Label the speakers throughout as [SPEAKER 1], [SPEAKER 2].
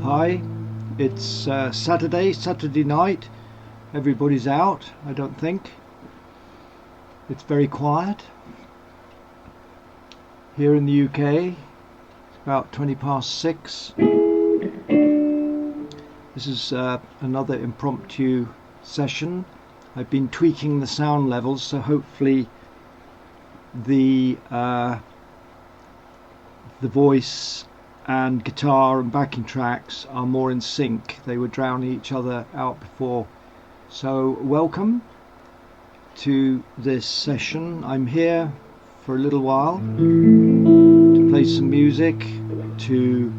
[SPEAKER 1] Hi, it's Saturday night. Everybody's out, I don't think. It's very quiet. Here in the UK, it's about 6:20. This is another impromptu session. I've been tweaking the sound levels, so hopefully the voice and guitar and backing tracks are more in sync. They were drowning each other out before. So welcome to this session. I'm here for a little while to play some music, to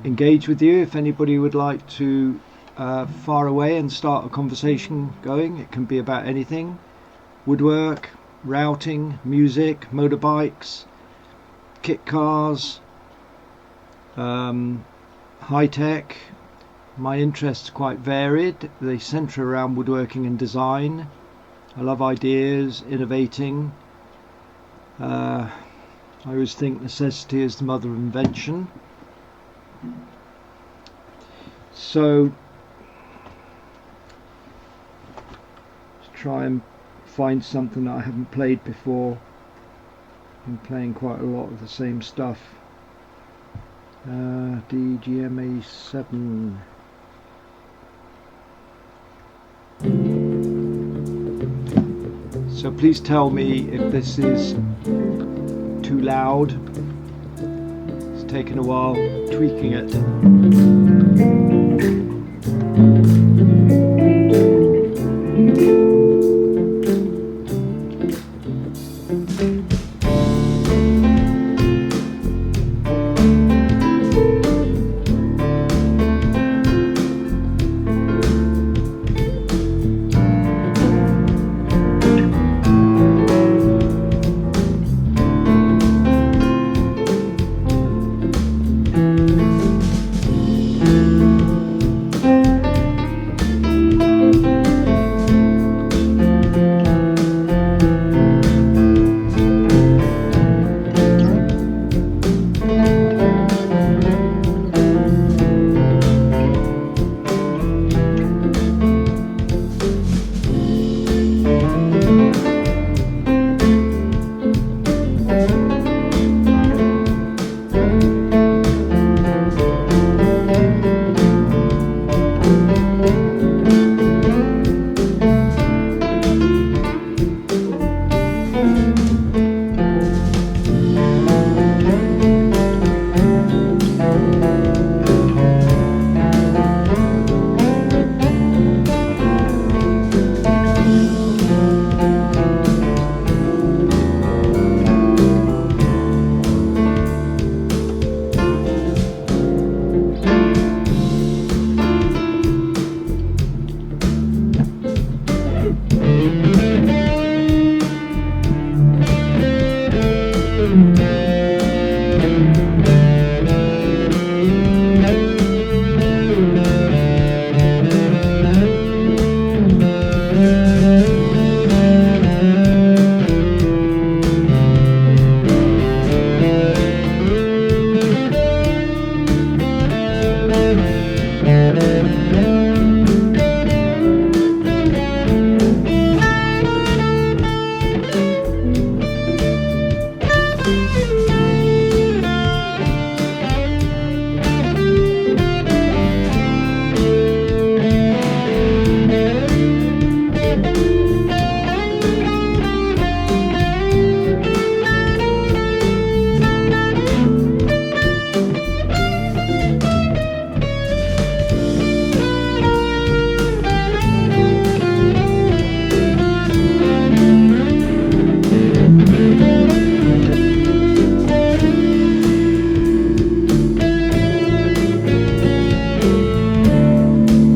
[SPEAKER 1] engage with you. If anybody would like to fire away and start a conversation going, it can be about anything: woodwork, routing, music, motorbikes, kit cars, high tech. My interests are quite varied. They centre around woodworking and design. I love ideas, innovating. I always think necessity is the mother of invention. So let's try and find something that I haven't played before. I'm playing quite a lot of the same stuff. DGMA7. So please tell me if this is too loud. It's taken a while tweaking it.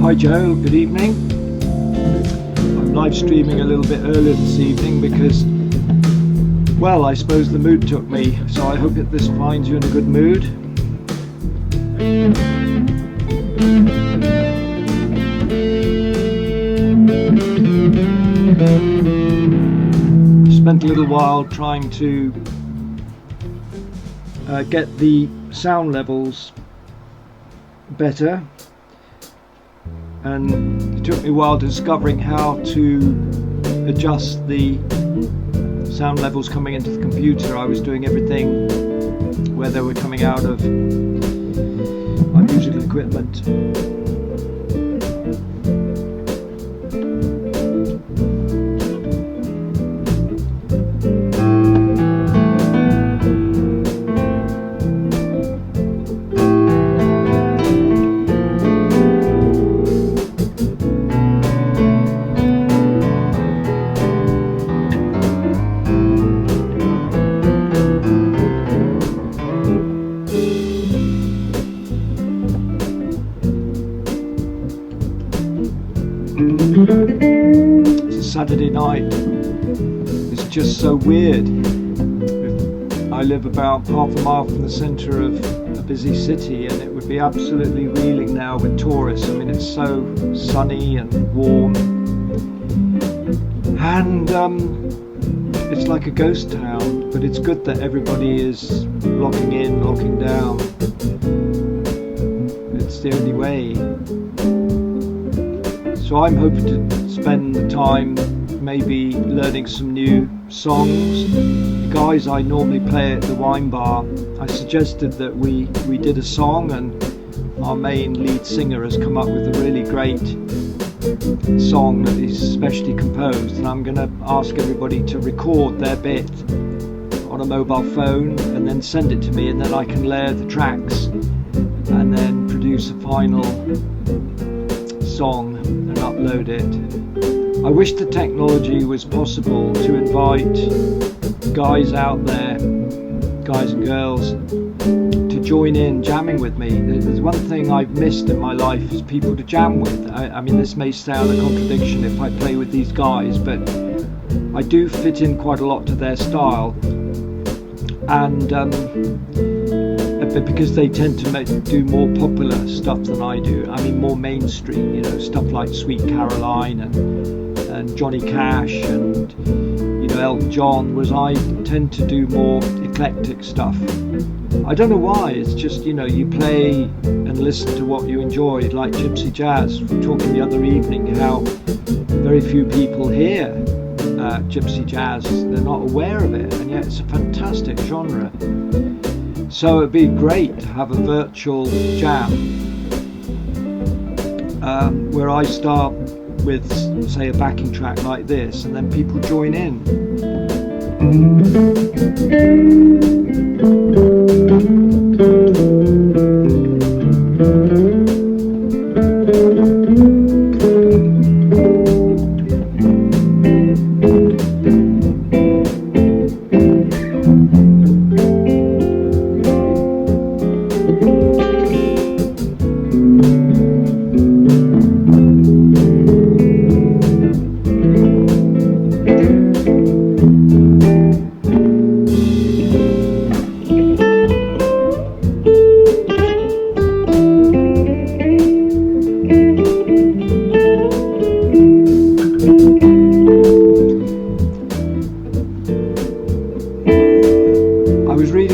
[SPEAKER 1] Hi Joe, good evening. I'm live streaming a little bit earlier this evening because, well, I suppose the mood took me, so I hope that this finds you in a good mood. while trying to get the sound levels better, and it took me a while discovering how to adjust the sound levels coming into the computer. I was doing everything where they were coming out of my musical equipment. It's a Saturday night. It's just so weird. I live about half a mile from the centre of a busy city, and it would be absolutely reeling now with tourists. I mean, it's so sunny and warm, and it's like a ghost town, but it's good that everybody is locking in, locking down. It's the only way. So I'm hoping to spend the time maybe learning some new songs. The guys I normally play at the wine bar, I suggested that we did a song, and our main lead singer has come up with a really great song that he's specially composed, and I'm going to ask everybody to record their bit on a mobile phone and then send it to me, and then I can layer the tracks and then produce a final song and upload it. I wish the technology was possible to invite guys out there, guys and girls, to join in jamming with me. There's one thing I've missed in my life is people to jam with. I mean, this may sound a contradiction if I play with these guys, but I do fit in quite a lot to their style, and because they tend to do more popular stuff than I do. I mean, more mainstream, you know, stuff like Sweet Caroline and Johnny Cash and, you know, Elton John, whereas I tend to do more eclectic stuff. I don't know why. It's just, you know, you play and listen to what you enjoy, like gypsy jazz. We were talking the other evening how very few people hear gypsy jazz. They're not aware of it, and yet it's a fantastic genre. So it'd be great to have a virtual jam where I start with, say, a backing track like this, and then people join in.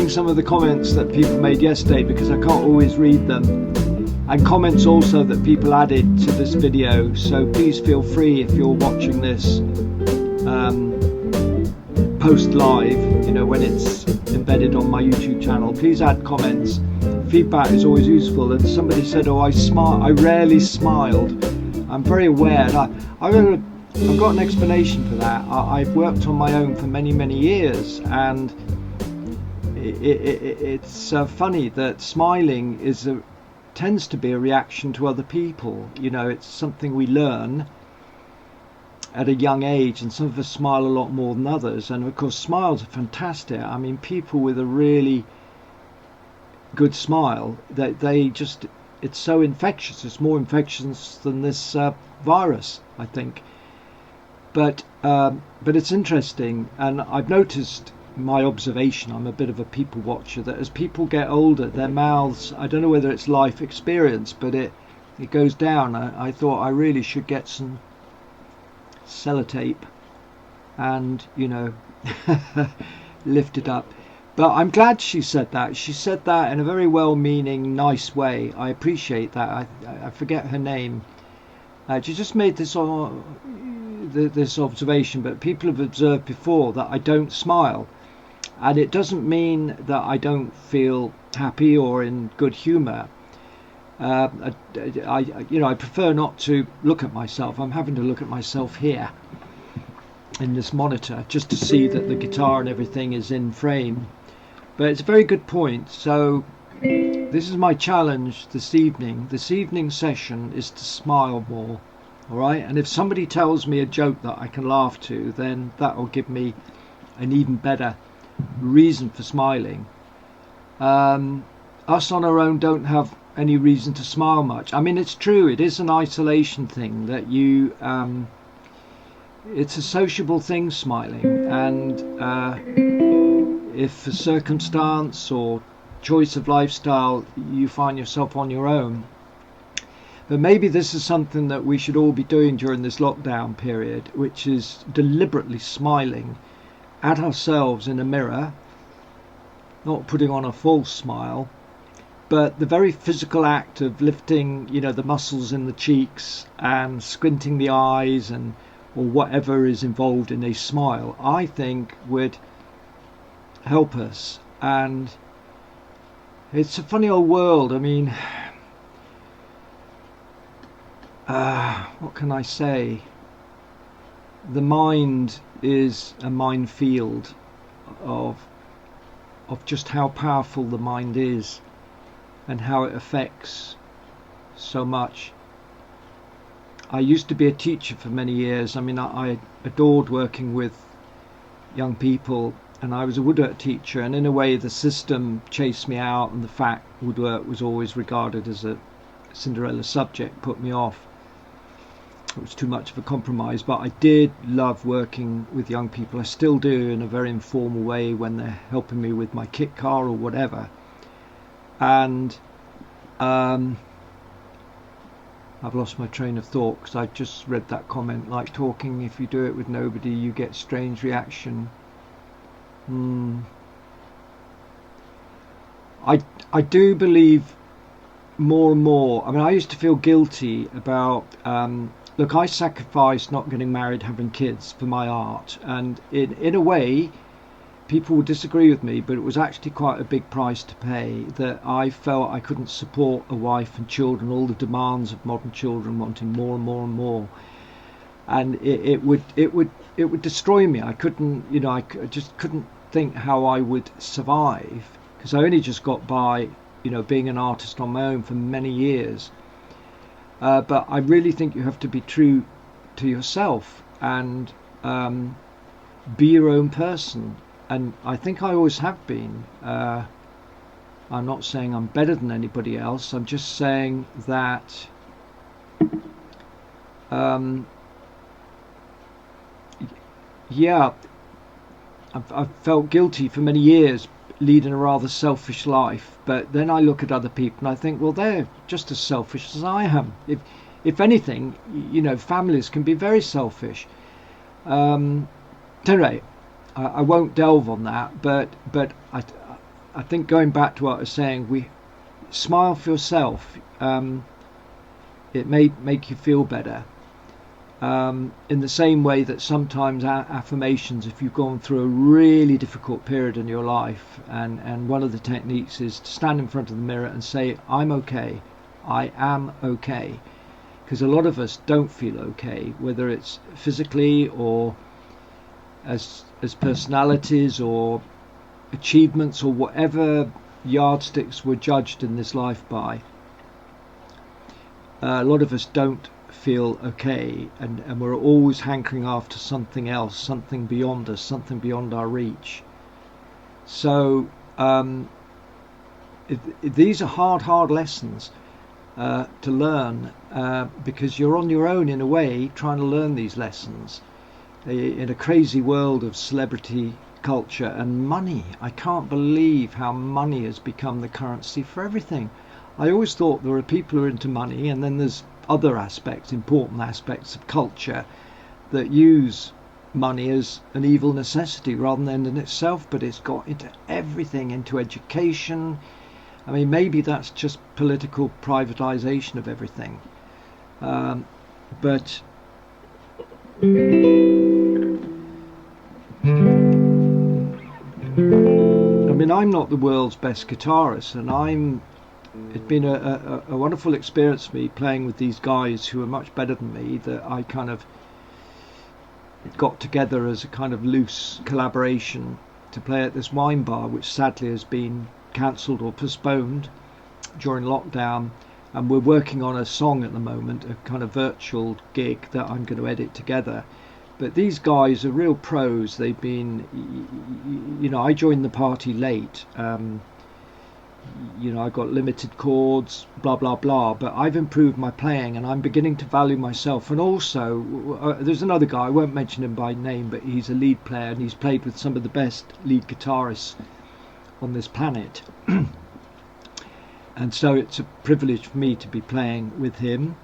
[SPEAKER 1] Some of the comments that people made yesterday, because I can't always read them, and comments also that people added to this video. So please feel free, if you're watching this post live, you know, when it's embedded on my YouTube channel, please add comments. Feedback is always useful. And somebody said, oh, I rarely smiled. I'm very aware, and I've got an explanation for that. I've worked on my own for many years, and it's funny that smiling tends to be a reaction to other people. You know, it's something we learn at a young age, and some of us smile a lot more than others. And of course, smiles are fantastic. I mean, people with a really good smile, they just, it's so infectious. It's more infectious than this virus, I think. But it's interesting, and I've noticed, my observation, I'm a bit of a people watcher, that as people get older, their mouths, I don't know whether it's life experience, but it goes down. I thought I really should get some sellotape and, lifted up. But I'm glad she said that. She said that in a very well-meaning, nice way. I appreciate that. I forget her name. She just made this observation, but people have observed before that I don't smile, and it doesn't mean that I don't feel happy or in good humour. I prefer not to look at myself. I'm having to look at myself here in this monitor just to see that the guitar and everything is in frame. But it's a very good point. So this is my challenge this evening. This evening session is to smile more. All right. And if somebody tells me a joke that I can laugh to, then that will give me an even better reason for smiling. Us on our own don't have any reason to smile much. I mean, it's true. It is an isolation thing that you. It's a sociable thing, smiling, and if for circumstance or choice of lifestyle you find yourself on your own. But maybe this is something that we should all be doing during this lockdown period, which is deliberately smiling at ourselves in a mirror, not putting on a false smile, but the very physical act of lifting, the muscles in the cheeks and squinting the eyes and or whatever is involved in a smile, I think would help us. And it's a funny old world. I mean, what can I say? The mind is a minefield of just how powerful the mind is and how it affects so much. I used to be a teacher for many years. I mean, I adored working with young people, and I was a woodwork teacher, and in a way the system chased me out, and the fact woodwork was always regarded as a Cinderella subject put me off. It was too much of a compromise, but I did love working with young people. I still do, in a very informal way when they're helping me with my kit car or whatever. And I've lost my train of thought because I just read that comment, like talking, if you do it with nobody you get strange reaction. I do believe more and more. I mean, I used to feel guilty about look, I sacrificed not getting married, having kids for my art, and in a way people would disagree with me, but it was actually quite a big price to pay, that I felt I couldn't support a wife and children, all the demands of modern children wanting more and more and more, and it would destroy me. I couldn't, I just couldn't think how I would survive, because I only just got by, being an artist on my own for many years. But I really think you have to be true to yourself and be your own person. And I think I always have been. I'm not saying I'm better than anybody else. I'm just saying that I've felt guilty for many years leading a rather selfish life, but then I look at other people and I think, well, they're just as selfish as I am. If anything, families can be very selfish. Anyway, I won't delve on that, but I think going back to what I was saying, we smile for yourself. It may make you feel better. In the same way that sometimes affirmations, if you've gone through a really difficult period in your life, and one of the techniques is to stand in front of the mirror and say, I'm okay, I am okay. Because a lot of us don't feel okay, whether it's physically or as personalities or achievements or whatever yardsticks we're judged in this life by. A lot of us don't feel okay, and we're always hankering after something else, something beyond us, something beyond our reach. So these are hard lessons to learn, because you're on your own in a way trying to learn these lessons in a crazy world of celebrity culture and money. I can't believe how money has become the currency for everything. I always thought there are people who are into money, and then there's other aspects, important aspects of culture that use money as an evil necessity rather than in itself, but it's got into everything, into education. I mean, maybe that's just political privatization of everything. But I mean, I'm not the world's best guitarist, and it's been a wonderful experience for me playing with these guys who are much better than me, that I kind of got together as a kind of loose collaboration to play at this wine bar, which sadly has been cancelled or postponed during lockdown. And we're working on a song at the moment, a kind of virtual gig that I'm going to edit together. But these guys are real pros. They've been, I joined the party late. I got limited chords, blah blah blah, but I've improved my playing and I'm beginning to value myself. And also there's another guy, I won't mention him by name, but he's a lead player and he's played with some of the best lead guitarists on this planet. And so it's a privilege for me to be playing with him,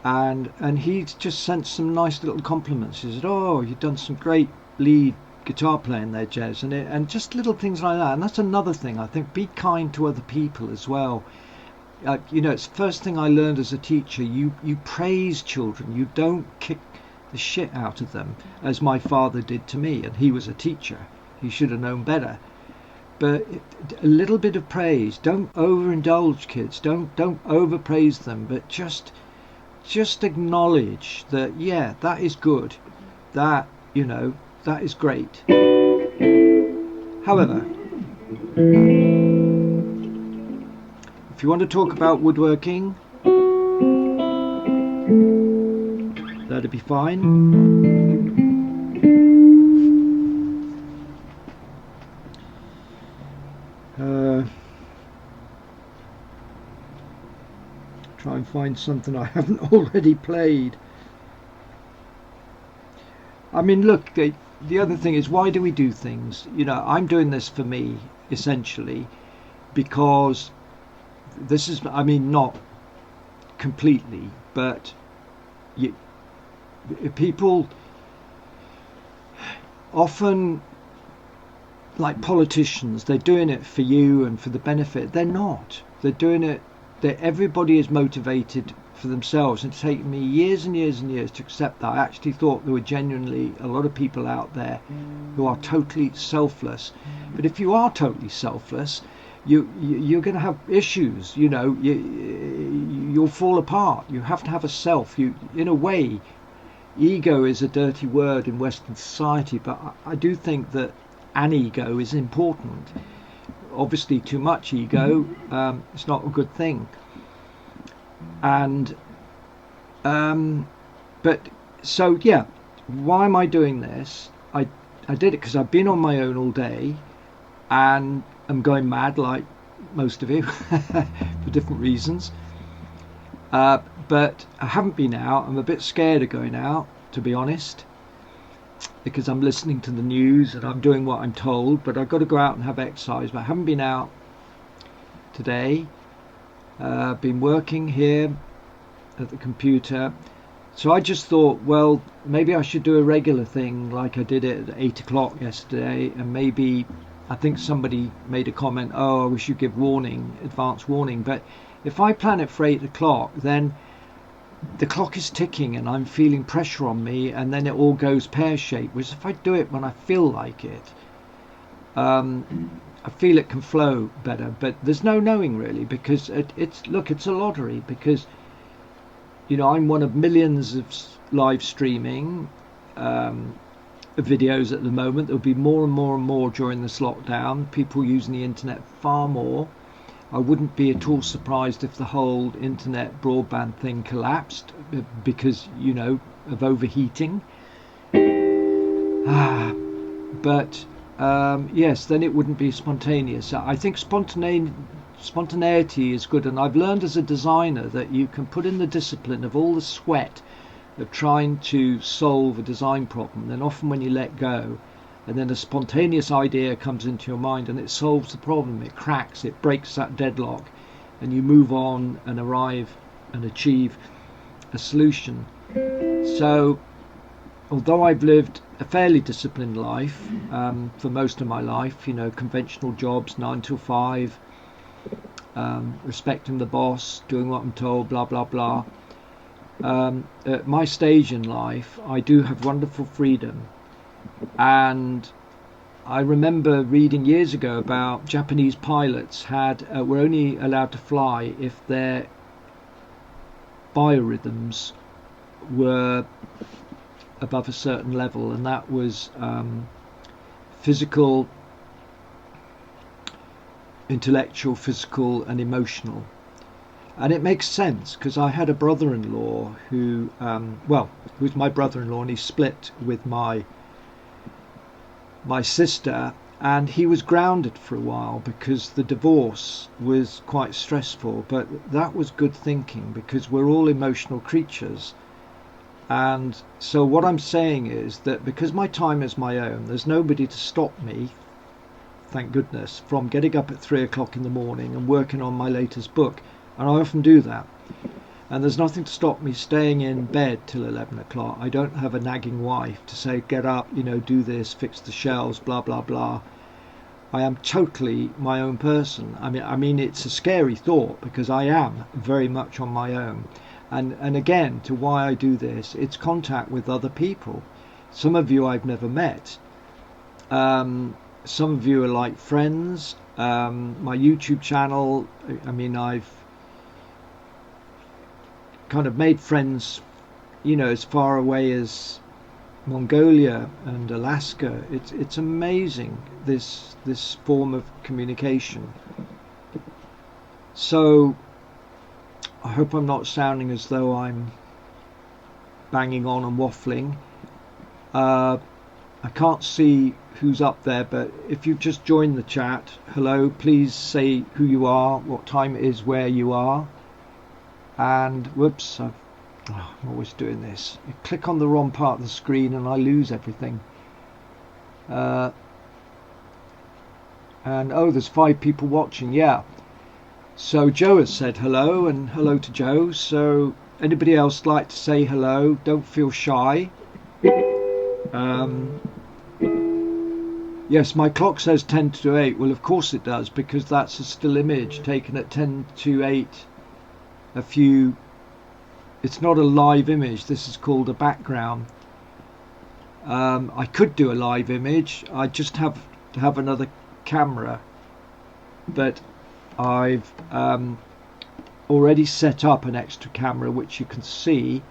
[SPEAKER 1] and he's just sent some nice little compliments. He said, "Oh, you've done some great lead guitar playing there, Jez," and just little things like that. And that's another thing, I think, be kind to other people as well. It's the first thing I learned as a teacher. You praise children, you don't kick the shit out of them, as my father did to me, and he was a teacher. He should have known better. But a little bit of praise. Don't overindulge kids. Don't overpraise them, but just acknowledge that, yeah, that is good. That is great. However, if you want to talk about woodworking, that'd be fine. Try and find something I haven't already played. I mean, look, the other thing is, why do we do things? I'm doing this for me, essentially, because this is, I mean, not completely, but people often, like politicians, they're doing it for you and for the benefit. They're not. They're doing it, everybody is motivated for themselves. And it's taken me years and years and years to accept that. I actually thought there were genuinely a lot of people out there who are totally selfless. But if you are totally selfless, you're going to have issues. You'll fall apart. You have to have a self. In a way, ego is a dirty word in Western society, but I do think that an ego is important. Obviously, too much ego, it's not a good thing. And but so yeah, why am I doing this? I did it because I've been on my own all day and I'm going mad like most of you for different reasons. But I haven't been out. I'm a bit scared of going out, to be honest, because I'm listening to the news and I'm doing what I'm told, but I've got to go out and have exercise. But I haven't been out today. I've been working here at the computer. So I just thought, well, maybe I should do a regular thing like I did it at 8 o'clock yesterday. And maybe, I think somebody made a comment, oh, we should give advance warning. But if I plan it for 8 o'clock, then the clock is ticking and I'm feeling pressure on me, and then it all goes pear-shaped. Whereas if I do it when I feel like it, I feel it can flow better. But there's no knowing really, because it's a lottery, because I'm one of millions of live streaming videos at the moment. There'll be more and more and more during this lockdown, people using the internet far more. I wouldn't be at all surprised if the whole internet broadband thing collapsed because, of overheating. But yes, then it wouldn't be spontaneous. I think spontaneity is good, and I've learned as a designer that you can put in the discipline of all the sweat of trying to solve a design problem. Then often when you let go, and then a spontaneous idea comes into your mind and it solves the problem, it cracks, it breaks that deadlock, and you move on and arrive and achieve a solution. So although I've lived a fairly disciplined life for most of my life, you know, conventional jobs, 9 to 5, respecting the boss, doing what I'm told, blah blah blah. At my stage in life, I do have wonderful freedom, and I remember reading years ago about Japanese pilots were only allowed to fly if their biorhythms were above a certain level, and that was physical, intellectual, physical, and emotional. And it makes sense because I had a brother-in-law who's my brother-in-law, and he split with my sister, and he was grounded for a while because the divorce was quite stressful. But that was good thinking because we're all emotional creatures. And so what I'm saying is that because my time is my own, there's nobody to stop me, thank goodness, from getting up at 3 o'clock in the morning and working on my latest book. And I often do that. And there's nothing to stop me staying in bed till 11 o'clock. I don't have a nagging wife to say, get up, you know, do this, fix the shelves, blah, blah, blah. I am totally my own person. I mean, it's a scary thought because I am very much on my own. And again, to why I do this, it's contact with other people. Some of you I've never met. Some of you are like friends. My YouTube channel, I mean, I've kind of made friends, you know, as far away as Mongolia and Alaska. It's amazing, this form of communication. So I hope I'm not sounding as though I'm banging on and waffling. I can't see who's up there, but if you've just joined the chat, hello, please say who you are, what time it is, where you are. And whoops, I'm always doing this. You click on the wrong part of the screen and I lose everything. And oh, there's 5 people watching, yeah. So Joe has said hello, and hello to Joe. So anybody else like to say hello? Don't feel shy. Yes, my clock says 10 to 8. Well, of course it does, because that's a still image taken at 10 to 8. It's not a live image. This is called a background. I could do a live image. I just have to have another camera, but I've already set up an extra camera, which you can see.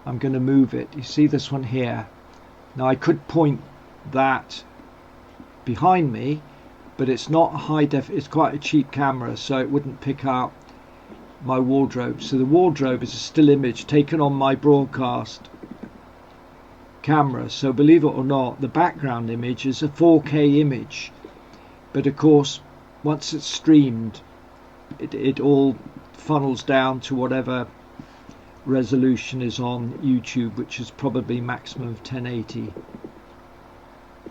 [SPEAKER 1] I'm going to move it. You see this one here. Now I could point that behind me, but it's not a it's quite a cheap camera, so it wouldn't pick up my wardrobe. So the wardrobe is a still image taken on my broadcast camera. So believe it or not, the background image is a 4K image, but of course once it's streamed, it all funnels down to whatever resolution is on YouTube, which is probably maximum of 1080.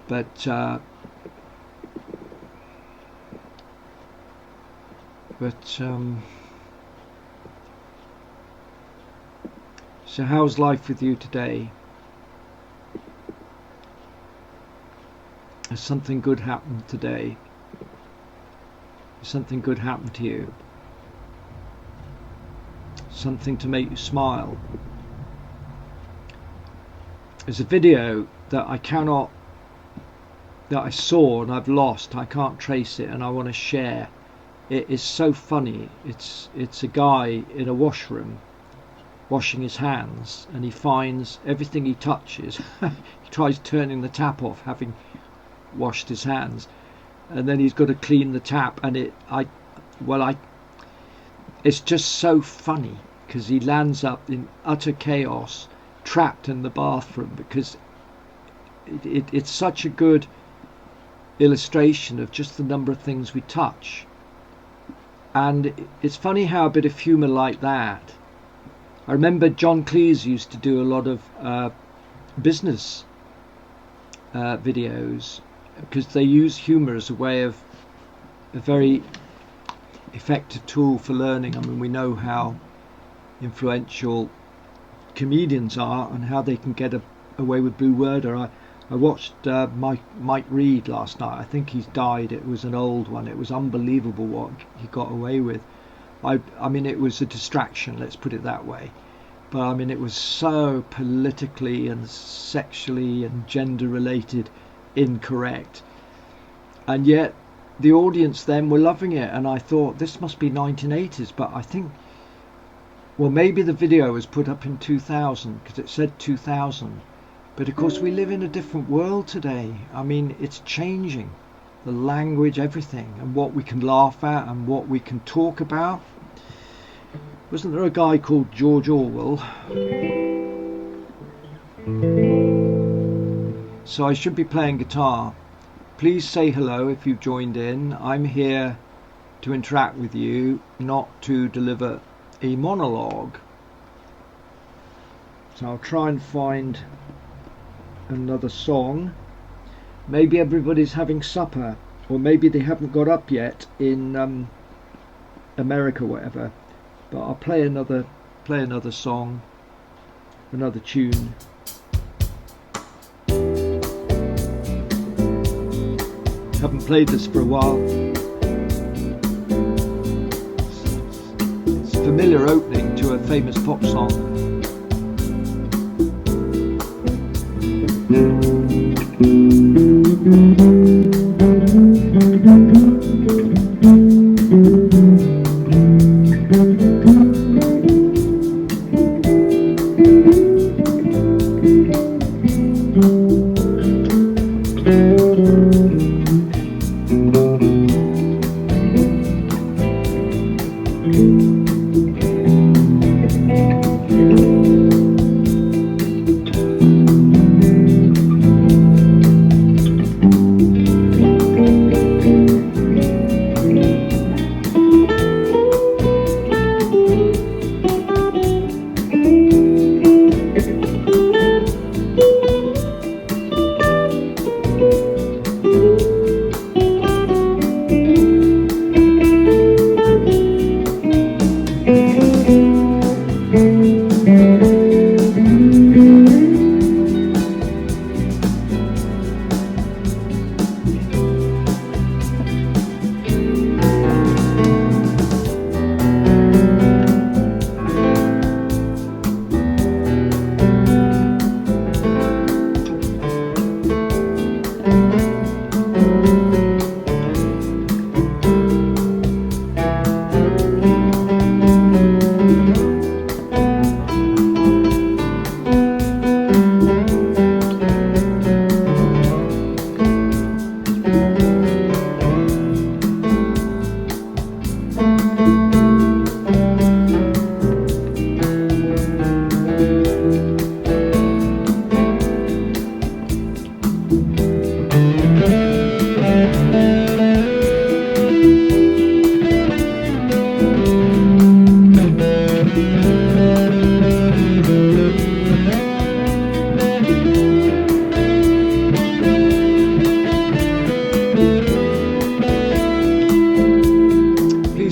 [SPEAKER 1] But so how's life with you today? Has something good happened today? Has something good happened to you? Something to make you smile? There's a video that I saw and I've lost. I can't trace it, and I want to share. It is so funny. It's a guy in a washroom washing his hands, and he finds everything he touches. He tries turning the tap off, having washed his hands, and then he's got to clean the tap, and it's just so funny because he lands up in utter chaos, trapped in the bathroom, because it's such a good illustration of just the number of things we touch. And it's funny how a bit of humour like that. I remember John Cleese used to do a lot of business videos, because they use humour as a way of a very effective tool for learning. I mean, we know how influential comedians are and how they can get away with Blue Werder. I watched Mike Reed last night. I think he's died. It was an old one. It was unbelievable what he got away with. I mean, it was a distraction, let's put it that way. But I mean, it was so politically and sexually and gender related incorrect. And yet the audience then were loving it. And I thought, this must be 1980s. But I think, well, maybe the video was put up in 2000 because it said 2000. But of course, we live in a different world today. I mean, it's changing. The language, everything, and what we can laugh at and what we can talk about. Wasn't there a guy called George Orwell? So I should be playing guitar. Please say hello if you've joined in. I'm here to interact with you, not to deliver a monologue. So I'll try and find another song. Maybe everybody's having supper, or maybe they haven't got up yet in America, whatever. But I'll play another song, another tune. Haven't played this for a while. It's a familiar opening to a famous pop song.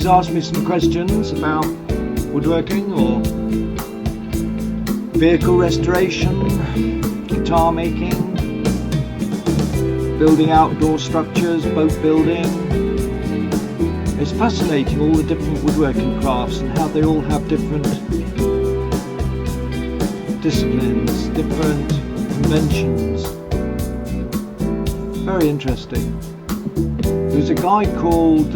[SPEAKER 1] Ask me some questions about woodworking or vehicle restoration, guitar making, building outdoor structures, boat building. It's fascinating, all the different woodworking crafts and how they all have different disciplines, different conventions. Very interesting. There's a guy called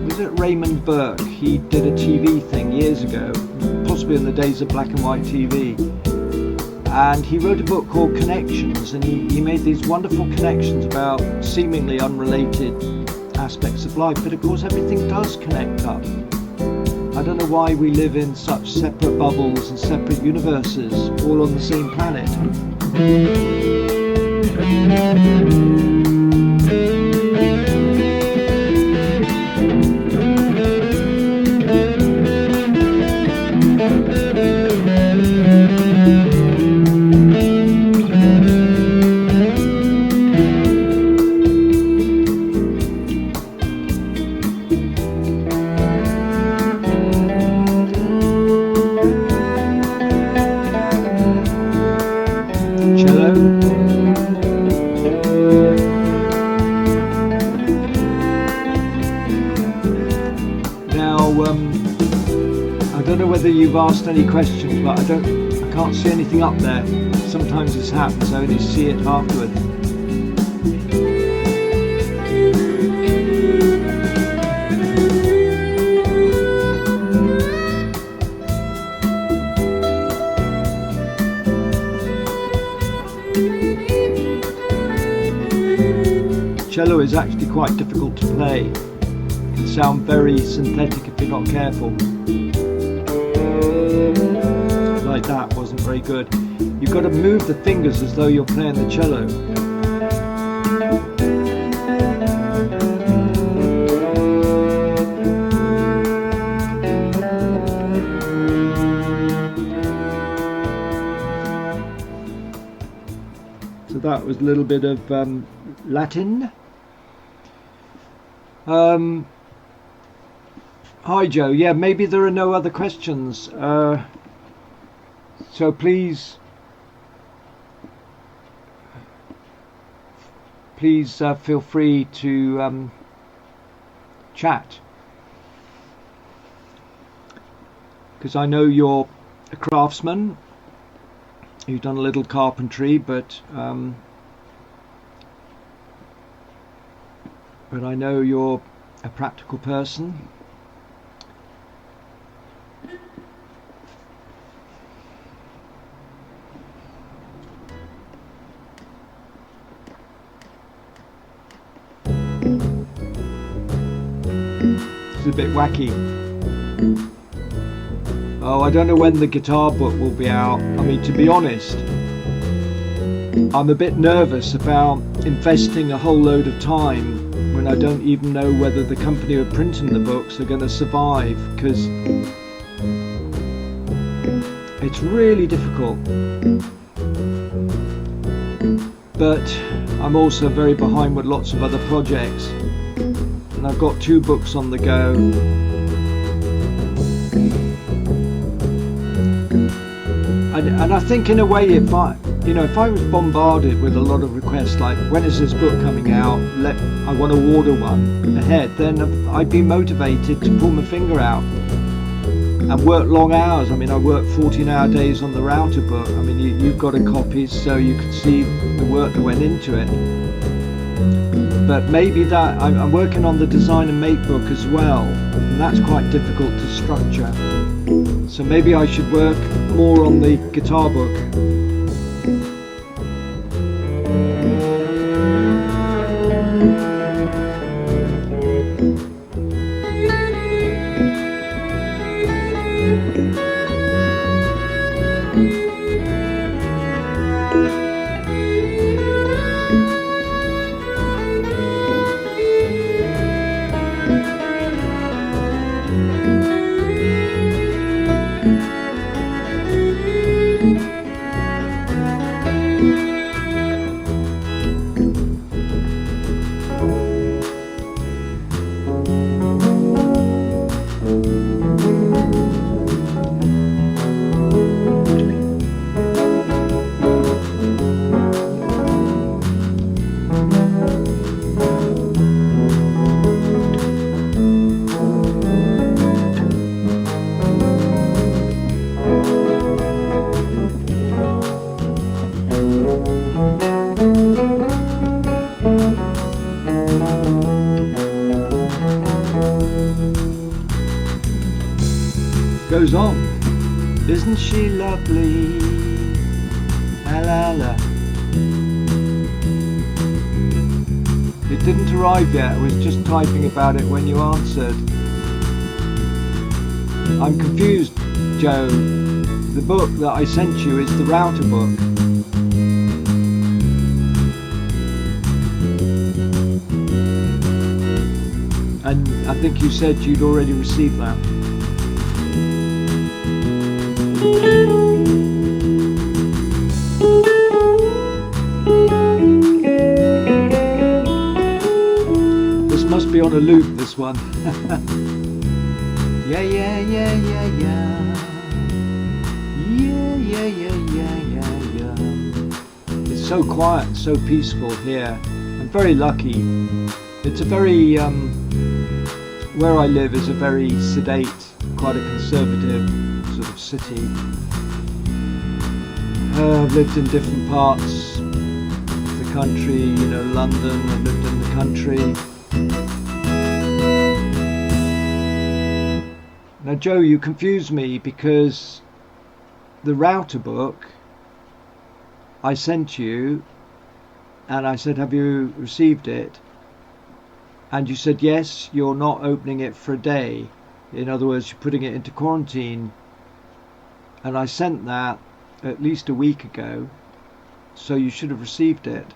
[SPEAKER 1] was it Raymond Burke? He did a TV thing years ago, possibly in the days of black and white TV, and he wrote a book called Connections, and he made these wonderful connections about seemingly unrelated aspects of life, but of course everything does connect up. I don't know why we live in such separate bubbles and separate universes all on the same planet. don't know whether you've asked any questions, but I can't see anything up there. Sometimes this happens, I only see it afterwards. Cello is actually quite difficult to play. It can sound very synthetic if you're not careful. Like that wasn't very good. You've got to move the fingers as though you're playing the cello. So that was a little bit of Latin. Hi Joe, yeah, maybe there are no other questions, so please feel free to chat, because I know you're a craftsman, you've done a little carpentry, but I know you're a practical person. It's a bit wacky. Oh, I don't know when the guitar book will be out. I mean, to be honest, I'm a bit nervous about investing a whole load of time when I don't even know whether the company who are printing the books are going to survive, because it's really difficult. But I'm also very behind with lots of other projects, and I've got 2 books on the go. And I think in a way, if I was bombarded with a lot of requests like, when is this book coming out, I want to order one ahead, then I'd be motivated to pull my finger out and work long hours. I mean, I work 14-hour days on the router book. I mean, you've got a copy, so you can see the work that went into it. But maybe that, I'm working on the design and make book as well, and that's quite difficult to structure. So maybe I should work more on the guitar book. Goes on. Isn't she lovely? La la la. It didn't arrive yet. I was just typing about it when you answered. I'm confused, Joe. The book that I sent you is the router book. And I think you said you'd already received that. This must be on a loop, this one. Yeah, yeah, yeah, yeah, yeah. Yeah, yeah, yeah, yeah, yeah, yeah. It's so quiet and so peaceful here. I'm very lucky. It's a very, where I live is a very sedate, quite a conservative sort of city. I've lived in different parts of the country, you know, London, I've lived in the country. Now Joe, you confuse me because the router book I sent you and I said, have you received it? And you said, yes, you're not opening it for a day. In other words, you're putting it into quarantine. And I sent that at least a week ago, so you should have received it.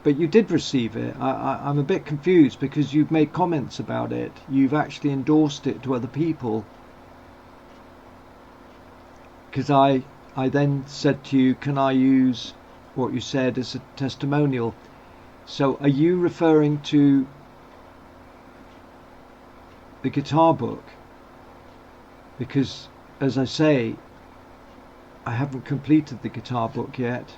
[SPEAKER 1] But you did receive it. I'm a bit confused because you've made comments about it. You've actually endorsed it to other people. Because I then said to you, can I use what you said as a testimonial? So are you referring to the guitar book? Because, as I say, I haven't completed the guitar book yet,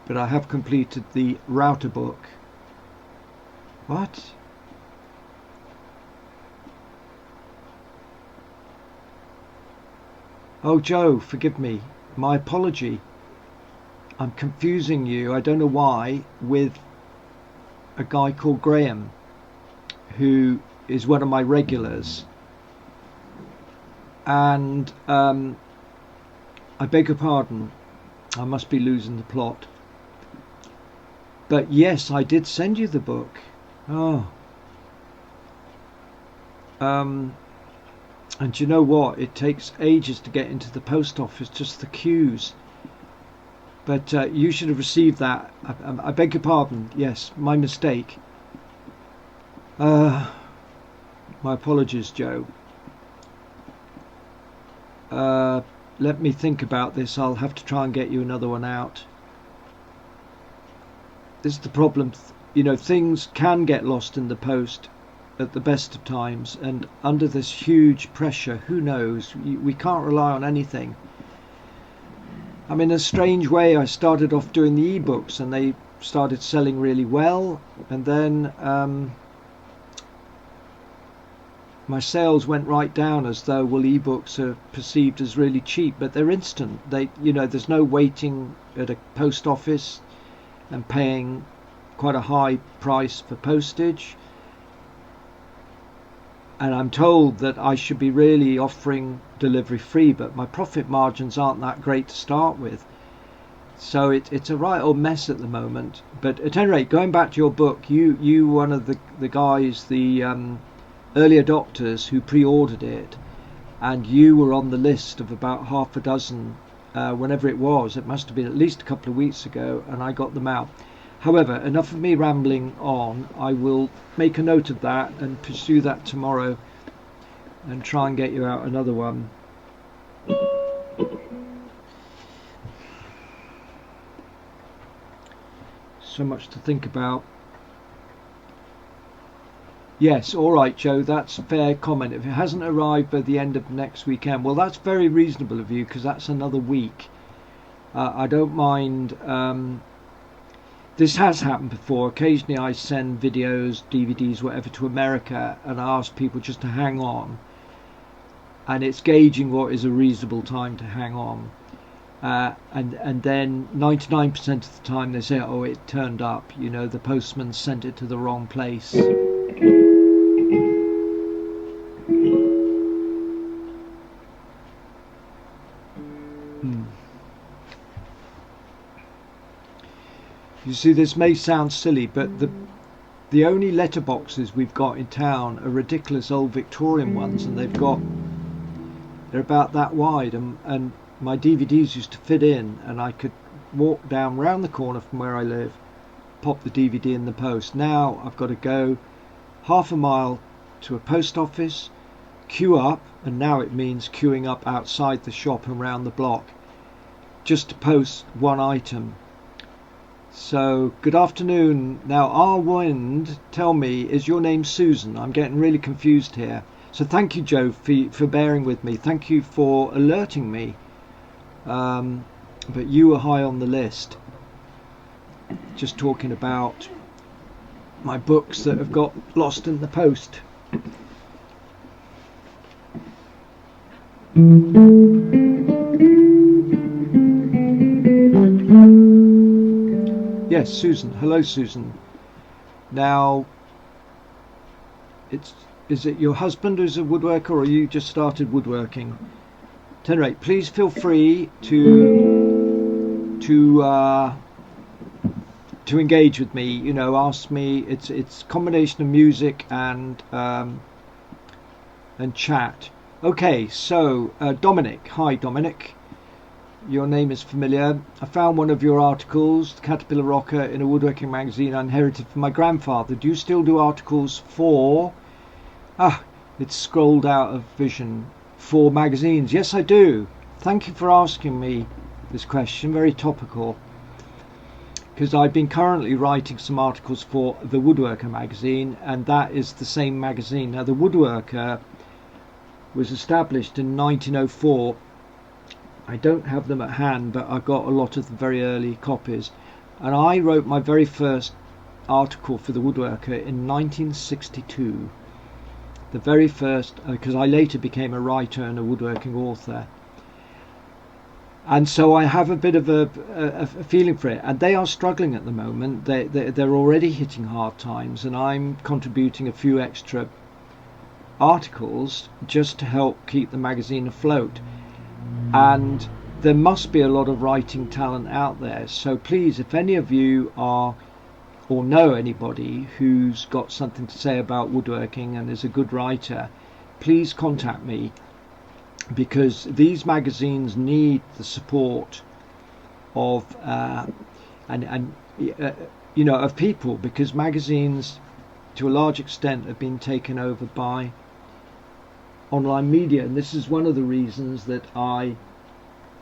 [SPEAKER 1] but I have completed the router book. What? Oh Joe, forgive me, my apology. I'm confusing you, I don't know why, with a guy called Graham, who is one of my regulars. And I beg your pardon, I must be losing the plot. But yes, I did send you the book. Oh. And you know what? It takes ages to get into the post office, just the queues. But you should have received that. I beg your pardon. Yes, my mistake. My apologies, Joe. Let me think about this. I'll have to try and get you another one out. This is the problem. You know, things can get lost in the post at the best of times, and under this huge pressure, who knows? We can't rely on anything. I mean, in a strange way, I started off doing the ebooks and they started selling really well, and then my sales went right down, as though, well, ebooks are perceived as really cheap, but they're instant. There's no waiting at a post office and paying quite a high price for postage. And I'm told that I should be really offering delivery free, but my profit margins aren't that great to start with. So it's a right old mess at the moment. But at any rate, going back to your book, you one of the guys, the early adopters who pre-ordered it, and you were on the list of about half a dozen whenever it was. It must have been at least a couple of weeks ago, and I got them out. However, enough of me rambling on. I will make a note of that and pursue that tomorrow and try and get you out another one. So much to think about. Yes, all right, Joe, that's a fair comment. If it hasn't arrived by the end of next weekend, well, that's very reasonable of you, because that's another week. I don't mind. This has happened before. Occasionally I send videos, DVDs, whatever to America, and I ask people just to hang on. And it's gauging what is a reasonable time to hang on. And then 99% of the time they say, oh, it turned up. You know, the postman sent it to the wrong place. You see, this may sound silly, but the only letterboxes we've got in town are ridiculous old Victorian ones, and they're about that wide, and my DVDs used to fit in, and I could walk down round the corner from where I live, pop the DVD in the post. Now I've got to go half a mile to a post office, queue up, and now it means queuing up outside the shop and round the block just to post one item. So, good afternoon. Now, Arwind, tell me, is your name Susan? I'm getting really confused here. So thank you, Joe, for bearing with me. Thank you for alerting me. But you were high on the list. Just talking about my books that have got lost in the post. Yes, Susan. Hello, Susan. Now, is it your husband who's a woodworker, or you just started woodworking? At any rate, please feel free to engage with me. You know, ask me. It's a combination of music and chat. Okay, so Dominic. Hi, Dominic. Your name is familiar. I found one of your articles, The Caterpillar Rocker, in a woodworking magazine I inherited from my grandfather. Do you still do articles for... it's scrolled out of vision. For magazines? Yes, I do. Thank you for asking me this question. Very topical. Because I've been currently writing some articles for The Woodworker magazine, and that is the same magazine. Now, The Woodworker was established in 1904. I don't have them at hand, but I got a lot of the very early copies. And I wrote my very first article for The Woodworker in 1962. The very first, because I later became a writer and a woodworking author. And so I have a bit of a feeling for it. And they are struggling at the moment. They're already hitting hard times, and I'm contributing a few extra articles just to help keep the magazine afloat. And there must be a lot of writing talent out there. So please, if any of you are or know anybody who's got something to say about woodworking and is a good writer, please contact me, because these magazines need the support of of people, because magazines to a large extent have been taken over by online media. And this is one of the reasons that I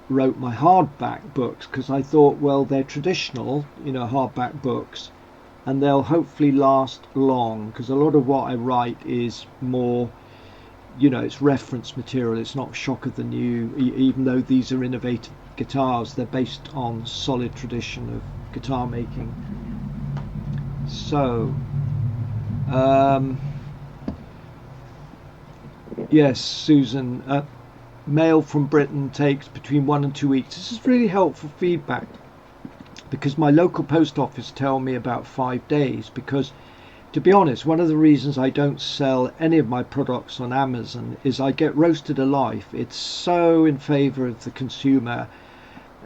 [SPEAKER 1] wrote my hardback books, because I thought, well, they're traditional, hardback books, and they'll hopefully last long, because a lot of what I write is more, it's reference material. It's not shock of the new. Even though these are innovative guitars, they're based on solid tradition of guitar making. So yes, Susan, mail from Britain takes between 1 and 2 weeks. This is really helpful feedback, because my local post office tell me about 5 days. Because, to be honest, one of the reasons I don't sell any of my products on Amazon is I get roasted alive. It's so in favor of the consumer.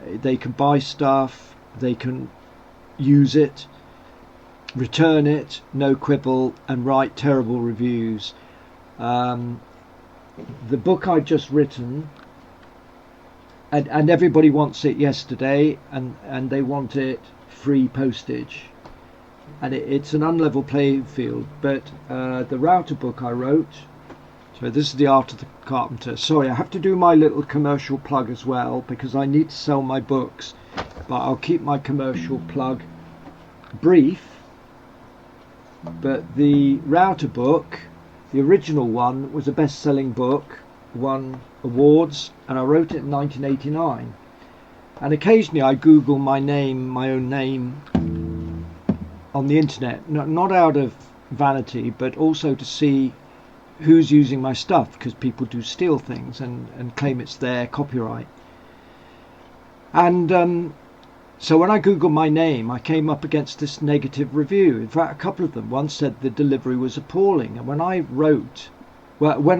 [SPEAKER 1] They can buy stuff, they can use it, return it, no quibble, and write terrible reviews. The book I've just written, and everybody wants it yesterday, and they want it free postage, and it's an unlevel playing field. But the router book I wrote, so this is The Art of the Carpenter. Sorry, I have to do my little commercial plug as well, because I need to sell my books, but I'll keep my commercial plug brief. But the router book, the original one, was a best-selling book, won awards, and I wrote it in 1989. And occasionally I Google my own name, on the internet, not out of vanity, but also to see who's using my stuff, because people do steal things and claim it's their copyright. And so when I googled my name, I came up against this negative review. In fact, a couple of them. One said the delivery was appalling. And when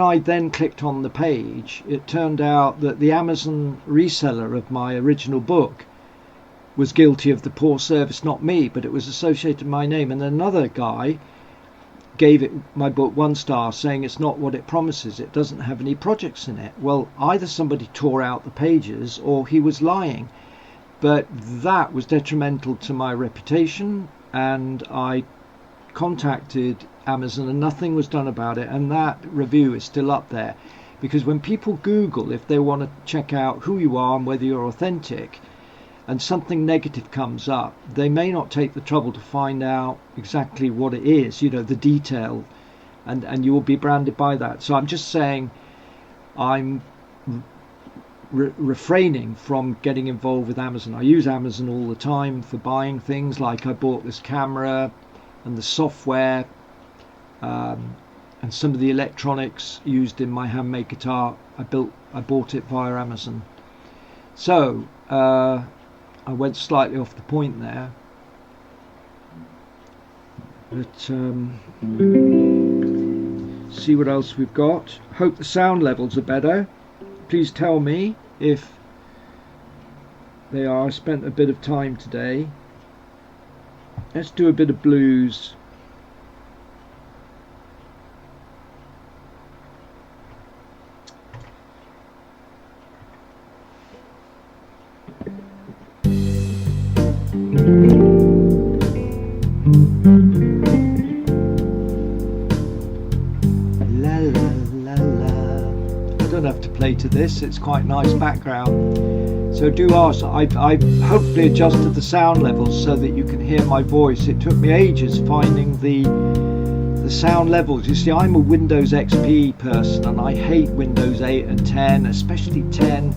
[SPEAKER 1] I then clicked on the page, it turned out that the Amazon reseller of my original book was guilty of the poor service, not me, but it was associated with my name. And another guy gave my book 1 star, saying it's not what it promises. It doesn't have any projects in it. Well, either somebody tore out the pages or he was lying. But that was detrimental to my reputation, and I contacted Amazon and nothing was done about it. And that review is still up there, because when people Google, if they want to check out who you are and whether you're authentic, and something negative comes up, they may not take the trouble to find out exactly what it is, the detail, and you will be branded by that. So I'm just saying, I'm refraining from getting involved with Amazon. I use Amazon all the time for buying things, like I bought this camera and the software, and and some of the electronics used in my handmade guitar, I bought it via Amazon. So I went slightly off the point there, but see what else we've got. Hope the sound levels are better. Please tell me if they are. I spent a bit of time today. Let's do a bit of blues. La la la la. I don't have to play to this, it's quite nice background. So do ask. I've hopefully adjusted the sound levels so that you can hear my voice. It took me ages finding the sound levels. You see, I'm a Windows XP person and I hate Windows 8 and 10, especially 10.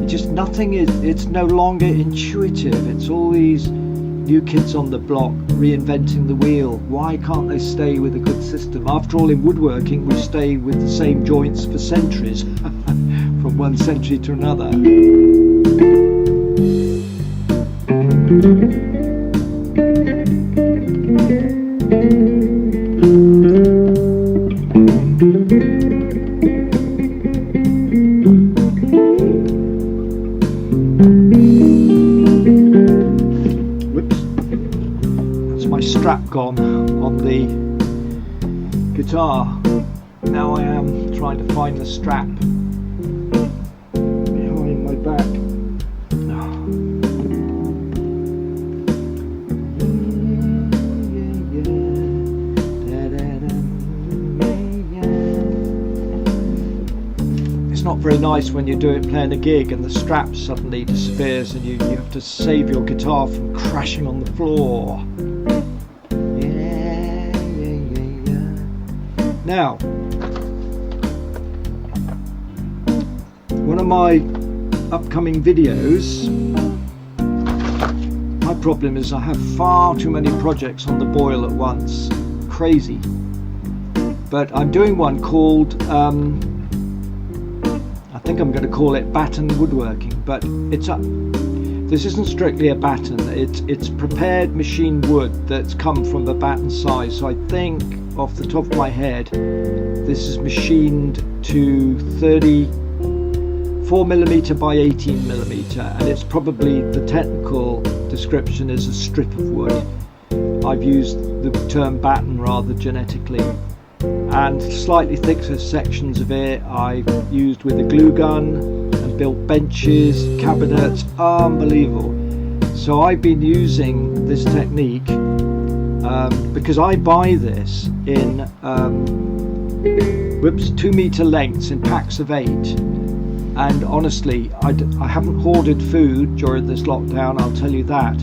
[SPEAKER 1] Just nothing it's no longer intuitive. It's all these new kids on the block reinventing the wheel. Why can't they stay with a good system? After all, in woodworking we stay with the same joints for centuries from one century to another. Strap gone on the guitar. Now I am trying to find the strap behind my back. It's not very nice when you're playing a gig and the strap suddenly disappears and you have to save your guitar from crashing on the floor. Now, one of my upcoming videos, my problem is I have far too many projects on the boil at once. Crazy. But I'm doing one called, I think I'm going to call it batten woodworking, but this isn't strictly a batten, it's prepared machined wood that's come from the batten size. So I think, off the top of my head, this is machined to 34mm by 18mm, and it's probably, the technical description is a strip of wood. I've used the term batten rather genetically, and slightly thicker sections of it I've used with a glue gun and built benches, cabinets, unbelievable. So I've been using this technique because I buy this in 2 meter lengths in packs of 8, and honestly I haven't hoarded food during this lockdown, I'll tell you that,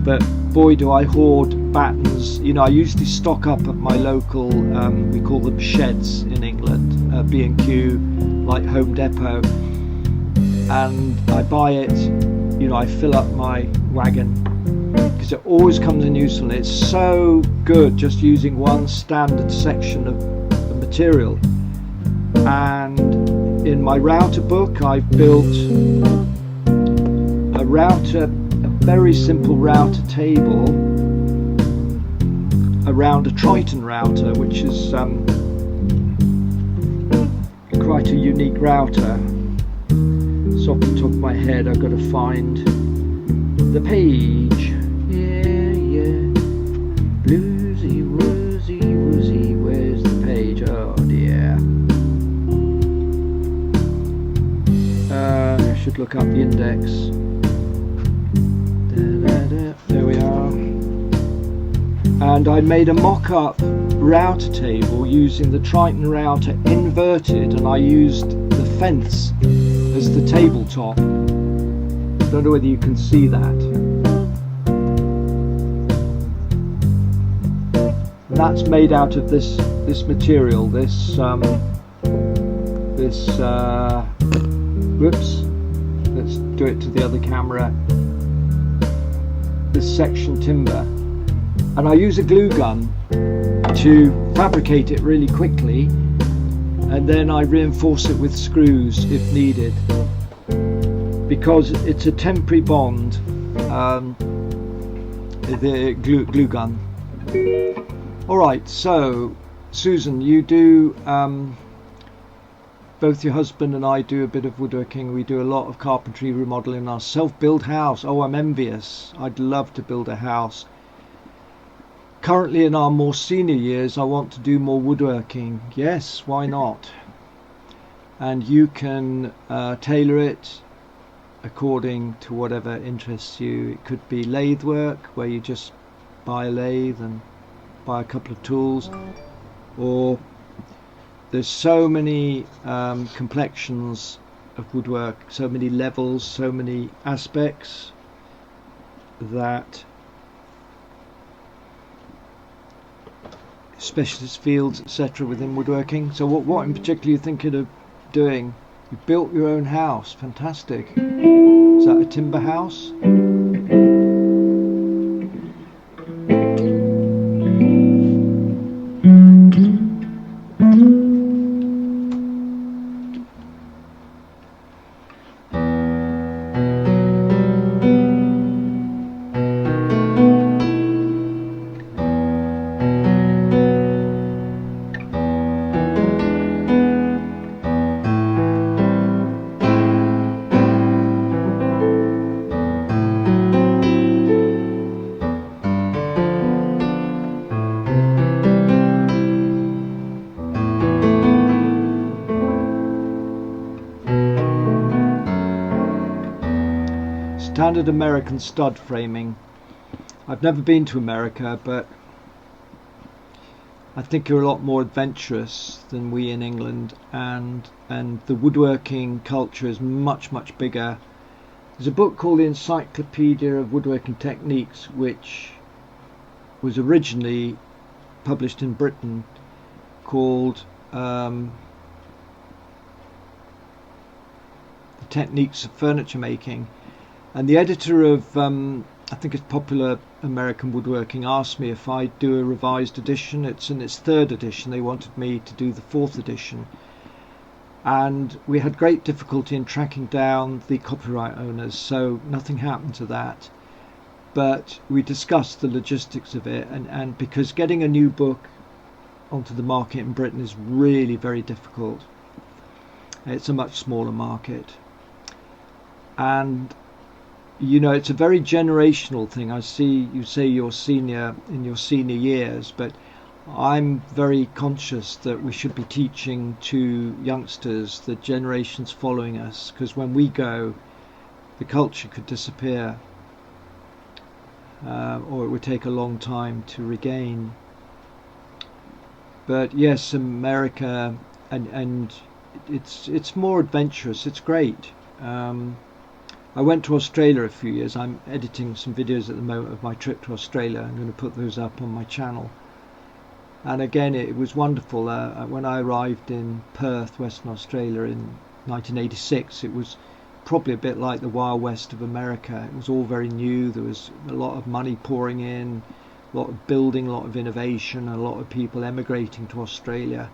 [SPEAKER 1] but boy do I hoard battens. You know, I usually stock up at my local, we call them sheds in England, B&Q, like Home Depot, and I buy it, you know, I fill up my wagon, because it always comes in useful. It's so good just using one standard section of the material. And in my router book I've built a very simple router table around a Triton router, which is quite a unique router. So off the top of my head I've got to find the page. Bluesy, woozy, woozy, where's the page? Oh dear. I should look up the index. There we are. And I made a mock-up router table using the Triton router inverted, and I used the fence as the tabletop. Don't know whether you can see that. And that's made out of this material, whoops, let's do it to the other camera, this section timber. and I use a glue gun to fabricate it really quickly, and then I reinforce it with screws if needed, because it's a temporary bond, the glue gun. Alright, so Susan, you do, both your husband and I do a bit of woodworking. We do a lot of carpentry, remodeling, our self-built house. Oh, I'm envious. I'd love to build a house. Currently in our more senior years, I want to do more woodworking. Yes, why not? And you can tailor it according to whatever interests you. It could be lathe work, where you just buy a lathe and buy a couple of tools, or there's so many complexions of woodwork, so many levels, so many aspects, that specialist fields, etc., within woodworking. So what in particular are you thinking of doing? You built your own house. Fantastic. Is that a timber house? Standard American stud framing. I've never been to America, but I think you're a lot more adventurous than we in England, and the woodworking culture is much bigger. There's a book called the Encyclopedia of Woodworking Techniques, which was originally published in Britain, called The Techniques of Furniture Making. And the editor of, I think it's Popular American Woodworking, asked me if I'd do a revised edition. It's in its third edition. They wanted me to do the fourth edition. And we had great difficulty in tracking down the copyright owners, so nothing happened to that. But we discussed the logistics of it, and because getting a new book onto the market in Britain is really very difficult. It's a much smaller market. And you know, it's a very generational thing. I see you say you're senior in your senior years, but I'm very conscious that we should be teaching to youngsters, the generations following us, because when we go, the culture could disappear, or it would take a long time to regain. But yes, America, and it's more adventurous. It's great. I went to Australia a few years. I'm editing some videos at the moment of my trip to Australia. I'm going to put those up on my channel. And again, it was wonderful. When I arrived in Perth, Western Australia in 1986, it was probably a bit like the Wild West of America. It was all very new. There was a lot of money pouring in, a lot of building, a lot of innovation, a lot of people emigrating to Australia,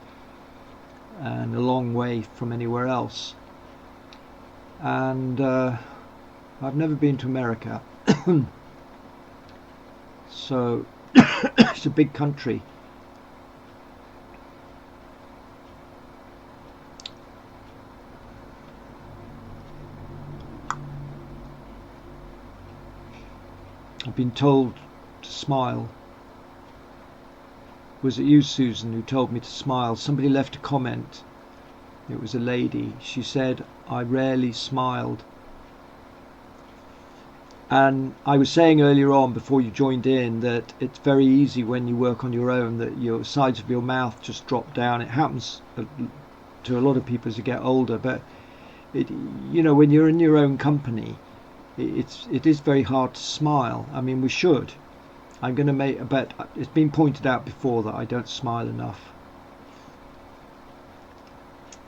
[SPEAKER 1] and a long way from anywhere else. And I've never been to America, so it's a big country. I've been told to smile. Was it you, Susan, who told me to smile? Somebody left a comment. It was a lady. She said, I rarely smiled. And I was saying earlier on, before you joined in, that it's very easy when you work on your own that your sides of your mouth just drop down. It happens to a lot of people as you get older, but you know, when you're in your own company, it is very hard to smile. I mean, we should. I'm going to make a bet. It's been pointed out before that I don't smile enough.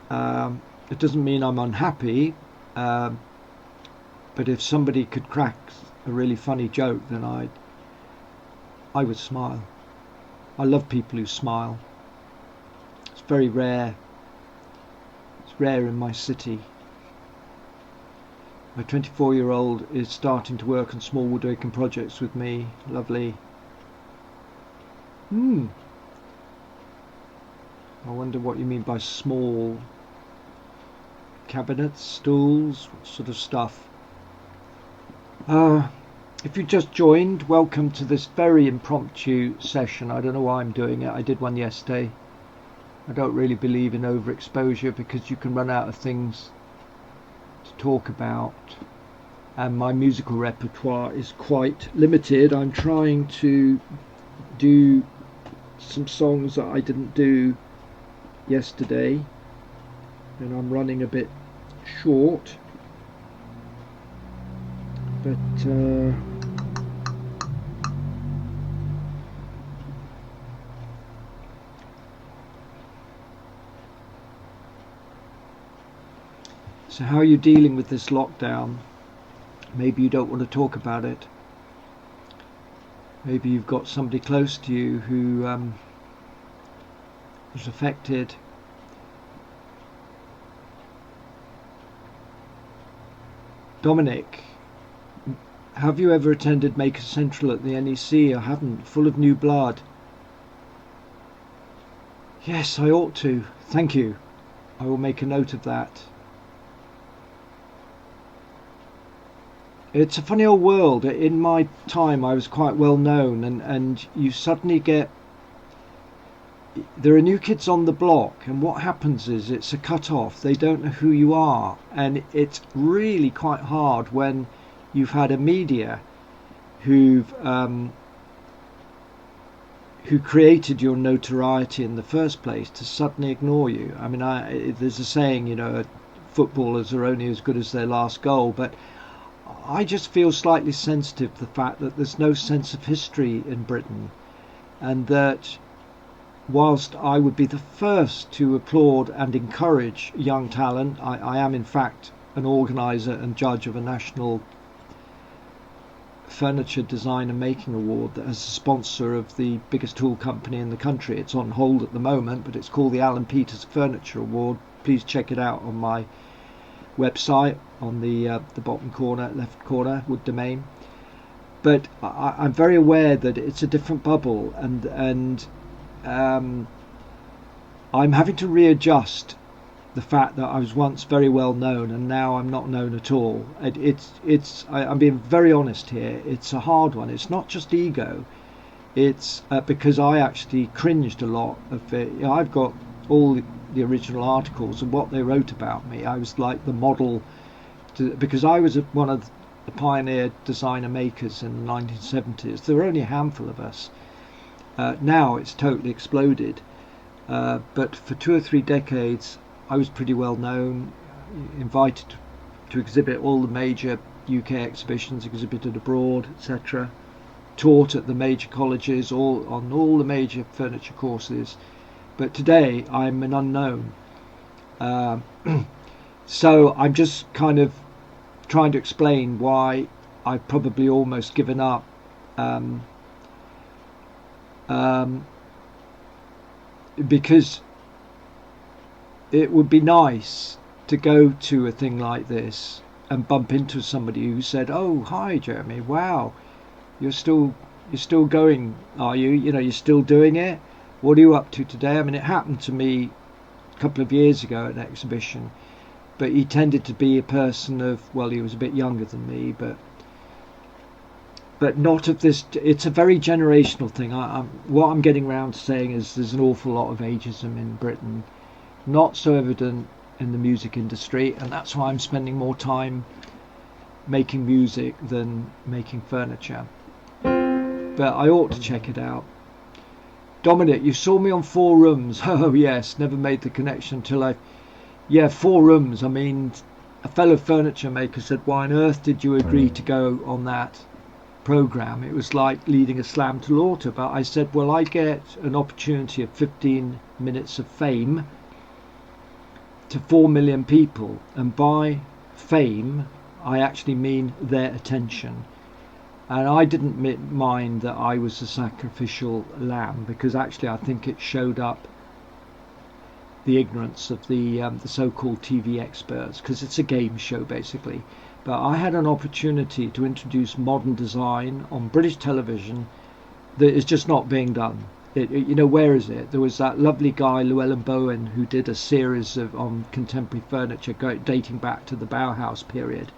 [SPEAKER 1] It doesn't mean I'm unhappy. But if somebody could crack a really funny joke, then I would smile. I love people who smile. It's very rare. It's rare in my city. My 24-year-old is starting to work on small woodworking projects with me. Lovely. I wonder what you mean by small. Cabinets, stools, what sort of stuff. If you just joined, welcome to this very impromptu session. I don't know why I'm doing it. I did one yesterday. I don't really believe in overexposure because you can run out of things to talk about, and my musical repertoire is quite limited. I'm trying to do some songs that I didn't do yesterday, and I'm running a bit short, but so how are you dealing with this lockdown? Maybe you don't want to talk about it. Maybe you've got somebody close to you who was affected. Dominic, have you ever attended Maker Central at the NEC? I haven't. Full of new blood. Yes, I ought to. Thank you. I will make a note of that. It's a funny old world. In my time I was quite well known, and you suddenly get, there are new kids on the block, and what happens is it's a cut off. They don't know who you are, and it's really quite hard when you've had a media who created your notoriety in the first place to suddenly ignore you. I mean, there's a saying, footballers are only as good as their last goal, but I just feel slightly sensitive to the fact that there's no sense of history in Britain, and that whilst I would be the first to applaud and encourage young talent, I am in fact an organiser and judge of a national furniture design and making award that has a sponsor of the biggest tool company in the country. It's on hold at the moment, but it's called the Alan Peters Furniture Award. Please check it out on my website on the bottom corner, left corner, Woodomain. But I'm very aware that it's a different bubble, and I'm having to readjust the fact that I was once very well known and now I'm not known at all. I'm being very honest here. It's a hard one. It's not just ego. It's because I actually cringed a lot of it. I've got all the original articles and what they wrote about me. I was like the model because I was one of the pioneer designer makers in the 1970s. There were only a handful of us. Now it's totally exploded. But for 2 or 3 decades I was pretty well known, invited to exhibit all the major UK exhibitions, exhibited abroad, etc. Taught at the major colleges, on all the major furniture courses. But today I'm an unknown. So I'm just kind of trying to explain why I've probably almost given up. Because it would be nice to go to a thing like this and bump into somebody who said, "Oh, hi, Jeremy. Wow, you're still going, are you? You're still doing it. What are you up to today?" I mean, it happened to me a couple of years ago at an exhibition, but he tended to be a person of, well, he was a bit younger than me, but not of this. It's a very generational thing. What I'm getting around to saying is there's an awful lot of ageism in Britain, not so evident in the music industry, and that's why I'm spending more time making music than making furniture. But I ought to check it out. Dominic, you saw me on forums. Oh yes, never made the connection till forums. I mean, a fellow furniture maker said, "Why on earth did you agree to go on that program?" It was like leading a slam to laughter. But I said, well, I get an opportunity of 15 minutes of fame to 4 million people, and by fame I actually mean their attention. And I didn't mind that I was the sacrificial lamb, because actually I think it showed up the ignorance of the so-called TV experts, because it's a game show basically. But I had an opportunity to introduce modern design on British television that is just not being done. Where is it? There was that lovely guy Llewellyn Bowen who did a series on contemporary furniture dating back to the Bauhaus period.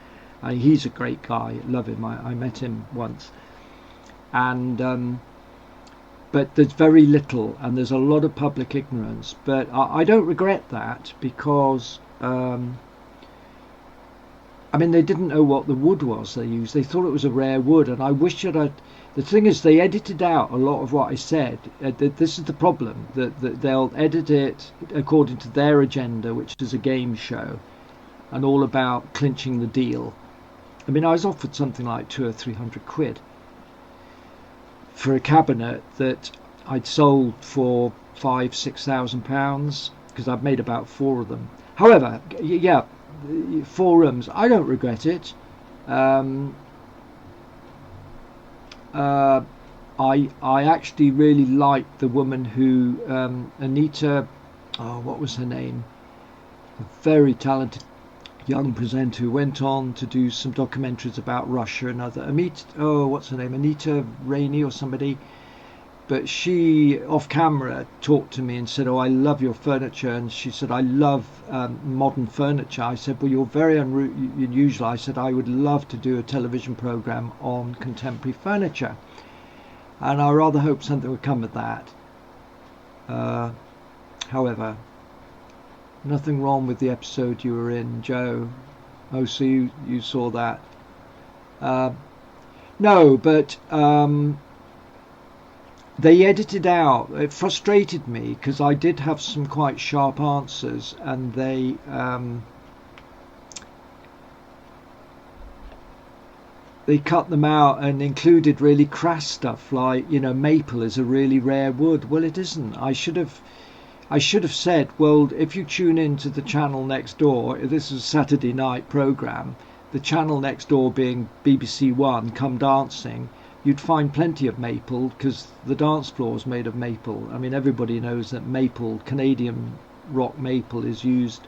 [SPEAKER 1] He's a great guy, love him. I met him once, and but there's very little, and there's a lot of public ignorance. But I don't regret that, because they didn't know what the wood was they used. They thought it was a rare wood, and I wish that the thing is, they edited out a lot of what I said. This is the problem, that they'll edit it according to their agenda, which is a game show and all about clinching the deal. I was offered something like 200 or 300 quid for a cabinet that I'd sold for £5,000-6,000, because I've made about 4 of them. However, yeah, 4 rooms, I don't regret it. I actually really liked the woman who, Anita, what was her name? A very talented young presenter who went on to do some documentaries about Russia and other. What's her name? Anita Rainey or somebody. But she, off camera, talked to me and said, "Oh, I love your furniture." And she said, "I love modern furniture." I said, "Well, you're very unusual." I said, "I would love to do a television program on contemporary furniture." And I rather hope something would come of that. However, nothing wrong with the episode you were in, Joe. Oh, so you saw that. No, but they edited out. It frustrated me, because I did have some quite sharp answers, and they cut them out and included really crass stuff like, maple is a really rare wood. Well, it isn't. I should have said, well, if you tune into the channel next door, this is a Saturday night program, the channel next door being BBC One, Come Dancing, you'd find plenty of maple, because the dance floor is made of maple. Everybody knows that maple, Canadian rock maple, is used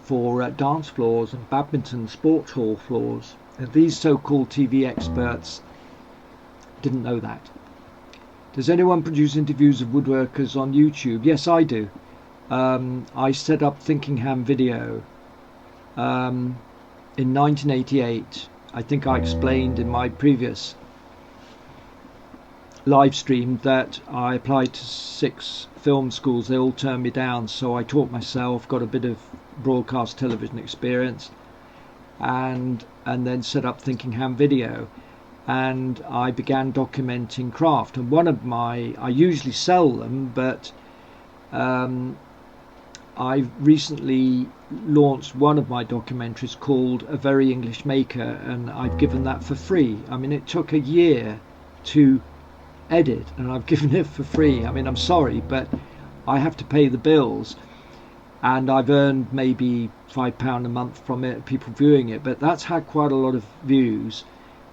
[SPEAKER 1] for dance floors and badminton sports hall floors. And these so-called TV experts didn't know that. Does anyone produce interviews of woodworkers on YouTube? Yes, I do. I set up Thinkingham Video in 1988. I think I explained in my previous live stream that I applied to 6 film schools. They all turned me down, so I taught myself, got a bit of broadcast television experience, and then set up Thinkingham Video. And I began documenting craft. And I usually sell them, but I recently launched one of my documentaries called A Very English Maker, and I've given that for free. It took a year to edit, and I've given it for free. I'm sorry, but I have to pay the bills, and I've earned maybe £5 a month from it, people viewing it, but that's had quite a lot of views.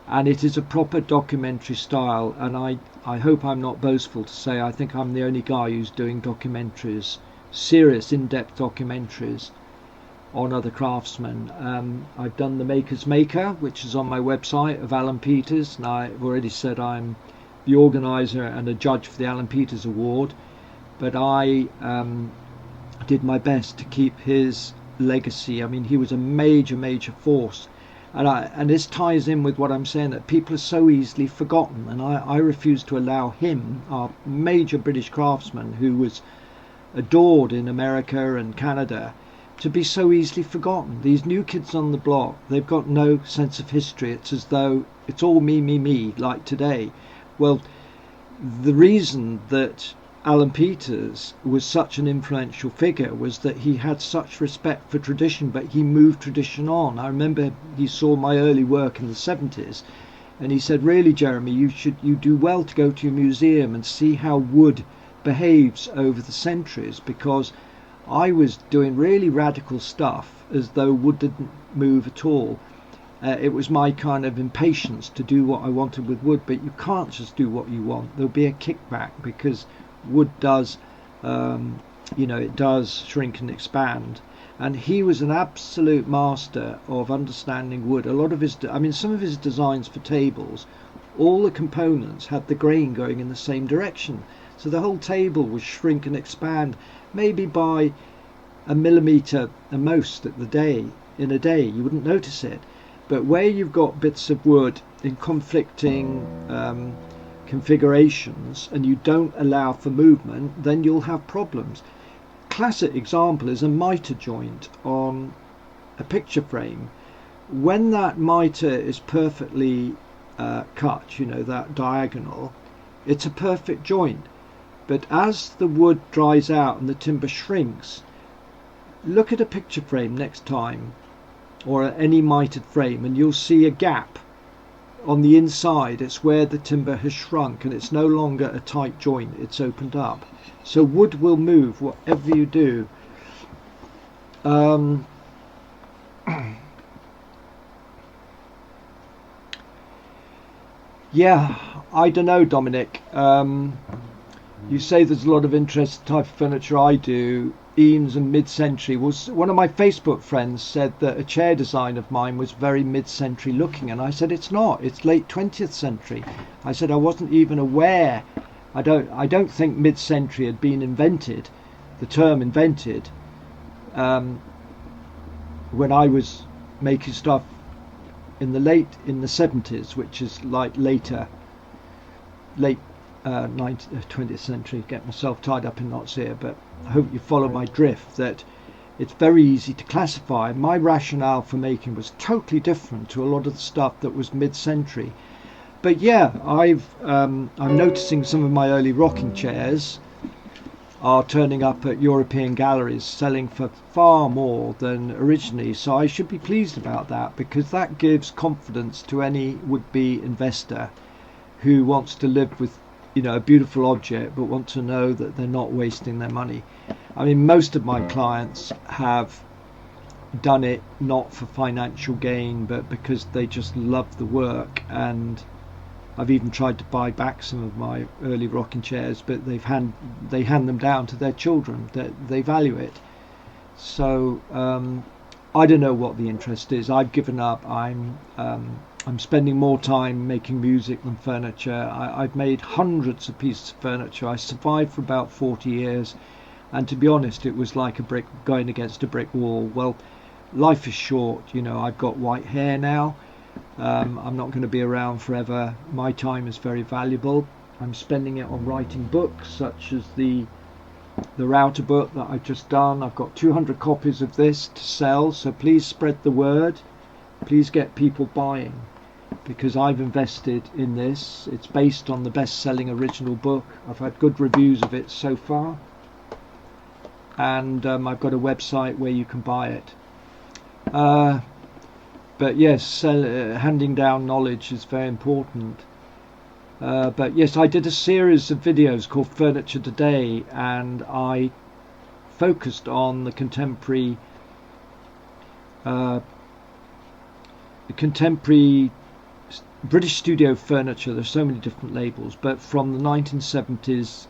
[SPEAKER 1] And it is a proper documentary style, and I hope I'm not boastful to say I think I'm the only guy who's doing documentaries, serious in-depth documentaries on other craftsmen. I've done The Maker's Maker, which is on my website, of Alan Peters, and I've already said I'm the organizer and a judge for the Alan Peters Award, but I did my best to keep his legacy. He was a major force. And this ties in with what I'm saying, that people are so easily forgotten, and I refuse to allow him, our major British craftsman who was adored in America and Canada, to be so easily forgotten. These new kids on the block, they've got no sense of history. It's as though it's all me, like today. Well, the reason that Alan Peters was such an influential figure was that he had such respect for tradition, but he moved tradition on. I remember he saw my early work in the 70s, and he said, "Really, Jeremy, you do well to go to your museum and see how wood behaves over the centuries," because I was doing really radical stuff as though wood didn't move at all. It was my kind of impatience to do what I wanted with wood, but you can't just do what you want. There'll be a kickback because wood does, it does shrink and expand. And he was an absolute master of understanding wood. A lot of some of his designs for tables, all the components had the grain going in the same direction. So the whole table would shrink and expand, maybe by a millimetre at most in a day. You wouldn't notice it. But where you've got bits of wood in conflicting configurations and you don't allow for movement, then you'll have problems. Classic example is a mitre joint on a picture frame. When that mitre is perfectly cut, that diagonal, it's a perfect joint. But as the wood dries out and the timber shrinks, look at a picture frame next time, or any mitered frame, and you'll see a gap on the inside. It's where the timber has shrunk and it's no longer a tight joint, it's opened up. So wood will move whatever you do. Yeah, I don't know, Dominic. You say there's a lot of interest in the type of furniture I do. Eames and mid-century. One of my Facebook friends said that a chair design of mine was very mid-century looking, and I said it's not. It's late 20th century. I said I wasn't even aware. I don't think mid-century had been invented, the term invented, when I was making stuff in the 70s, which is like late 20th century. Get myself tied up in knots here, but I hope you follow my drift, that it's very easy to classify. My rationale for making was totally different to a lot of the stuff that was mid-century. But yeah, I'm noticing some of my early rocking chairs are turning up at European galleries, selling for far more than originally. So I should be pleased about that, because that gives confidence to any would-be investor who wants to live with a beautiful object but want to know that they're not wasting their money. I mean, most of my clients have done it not for financial gain, but because they just love the work. And I've even tried to buy back some of my early rocking chairs, but they hand them down to their children. That they value it. So I don't know what the interest is. I've given up. I'm spending more time making music than furniture. I've made hundreds of pieces of furniture. I survived for about 40 years, and to be honest, it was like going against a brick wall. Well, life is short. I've got white hair now. I'm not going to be around forever. My time is very valuable. I'm spending it on writing books, such as the router book that I've just done. I've got 200 copies of this to sell, so please spread the word. Please get people buying, because I've invested in this. It's based on the best-selling original book. I've had good reviews of it so far, and I've got a website where you can buy it. But yes, handing down knowledge is very important. But yes, I did a series of videos called Furniture Today, and I focused on the contemporary British studio furniture. There's so many different labels, but from the 1970s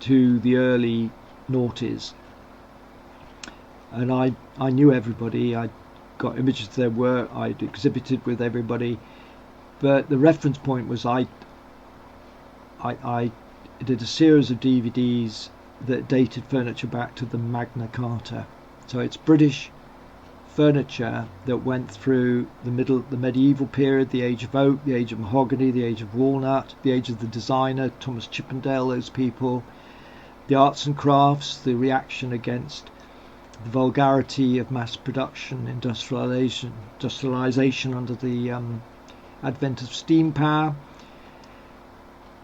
[SPEAKER 1] to the early noughties. And I knew everybody. I got images of their work. I'd exhibited with everybody. But the reference point was I did a series of DVDs that dated furniture back to the Magna Carta. So it's British furniture that went through the medieval period, the age of oak, the age of mahogany, the age of walnut, the age of the designer, Thomas Chippendale, those people, the arts and crafts, the reaction against the vulgarity of mass production, industrialization under the advent of steam power,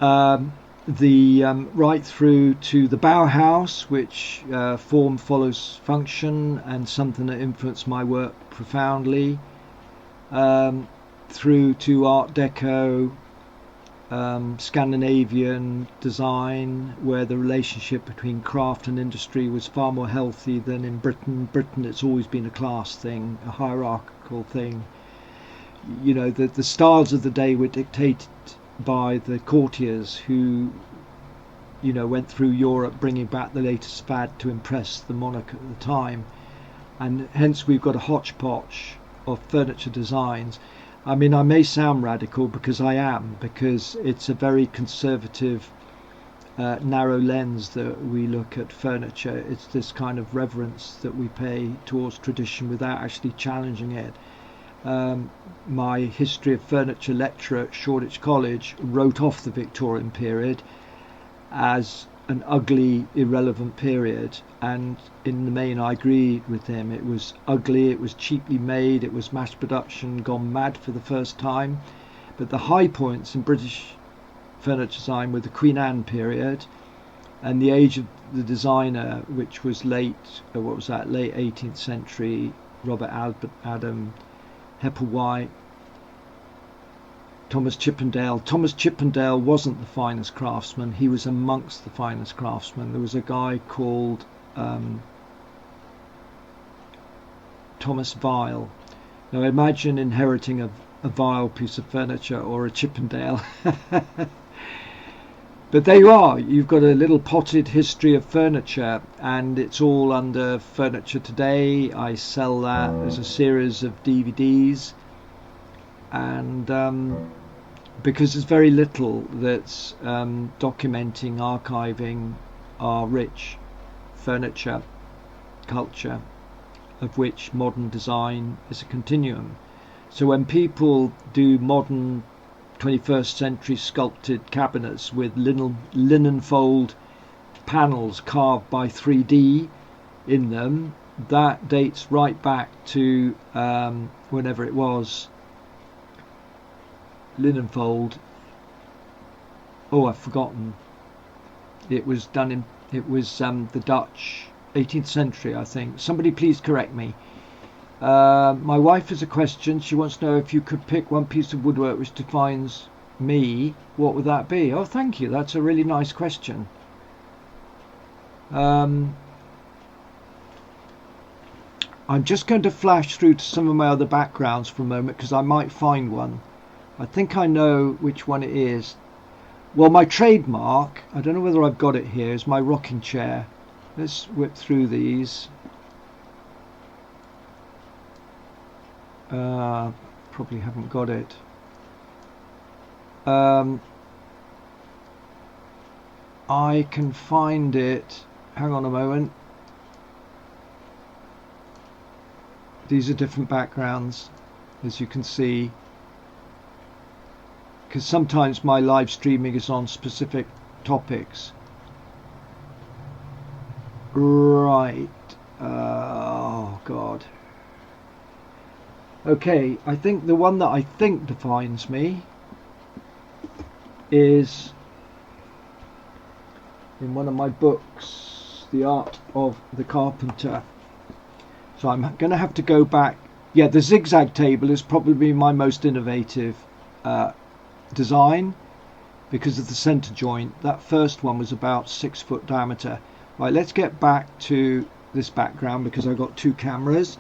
[SPEAKER 1] right through to the Bauhaus, which form follows function, and something that influenced my work profoundly, through to Art Deco, Scandinavian design, where the relationship between craft and industry was far more healthy than in Britain. It's always been a class thing, a hierarchical thing. you know, the styles of the day were dictated by the courtiers who, you know, went through Europe bringing back the latest fad to impress the monarch at the time. And hence we've got a hodgepodge of furniture designs. I mean, I may sound radical because I am, because it's a very conservative, narrow lens that we look at furniture. It's this kind of reverence that we pay towards tradition without actually challenging it. My history of furniture lecturer at Shoreditch College wrote off the Victorian period as an ugly, irrelevant period, and in the main I agreed with him. It was ugly, it was cheaply made, it was mass production gone mad for the first time. But the high points in British furniture design were the Queen Anne period and the age of the designer, which was late 18th century, Robert Adam, Hepplewhite, Thomas Chippendale. Thomas Chippendale wasn't the finest craftsman, he was amongst the finest craftsmen. There was a guy called Thomas Vile. Now imagine inheriting a Vile piece of furniture or a Chippendale. But there you are, you've got a little potted history of furniture, and it's all under Furniture Today. I sell that as a series of DVDs, and because there's very little that's documenting, archiving our rich furniture culture, of which modern design is a continuum. So when people do modern 21st century sculpted cabinets with linen fold panels carved by 3D in them, that dates right back to whenever it was. Linen fold, oh, I've forgotten. It was done in, it was the Dutch 18th century, I think. Somebody please correct me. My wife has a question. She wants to know if you could pick one piece of woodwork which defines me, what would that be? Oh, thank you. That's a really nice question. I'm just going to flash through to some of my other backgrounds for a moment because I might find one. I think I know which one it is. Well, my trademark, I don't know whether I've got it here, is my rocking chair. Let's whip through these. Probably haven't got it. I can find it. Hang on a moment. These are different backgrounds, as you can see, because sometimes my live streaming is on specific topics. Right. Oh God. Okay, I think the one that I think defines me is in one of my books, The Art of the Carpenter. So I'm going to have to go back. Yeah, the zigzag table is probably my most innovative design because of the center joint. That first one was about 6 foot diameter. Right, let's get back to this background because I've got two cameras.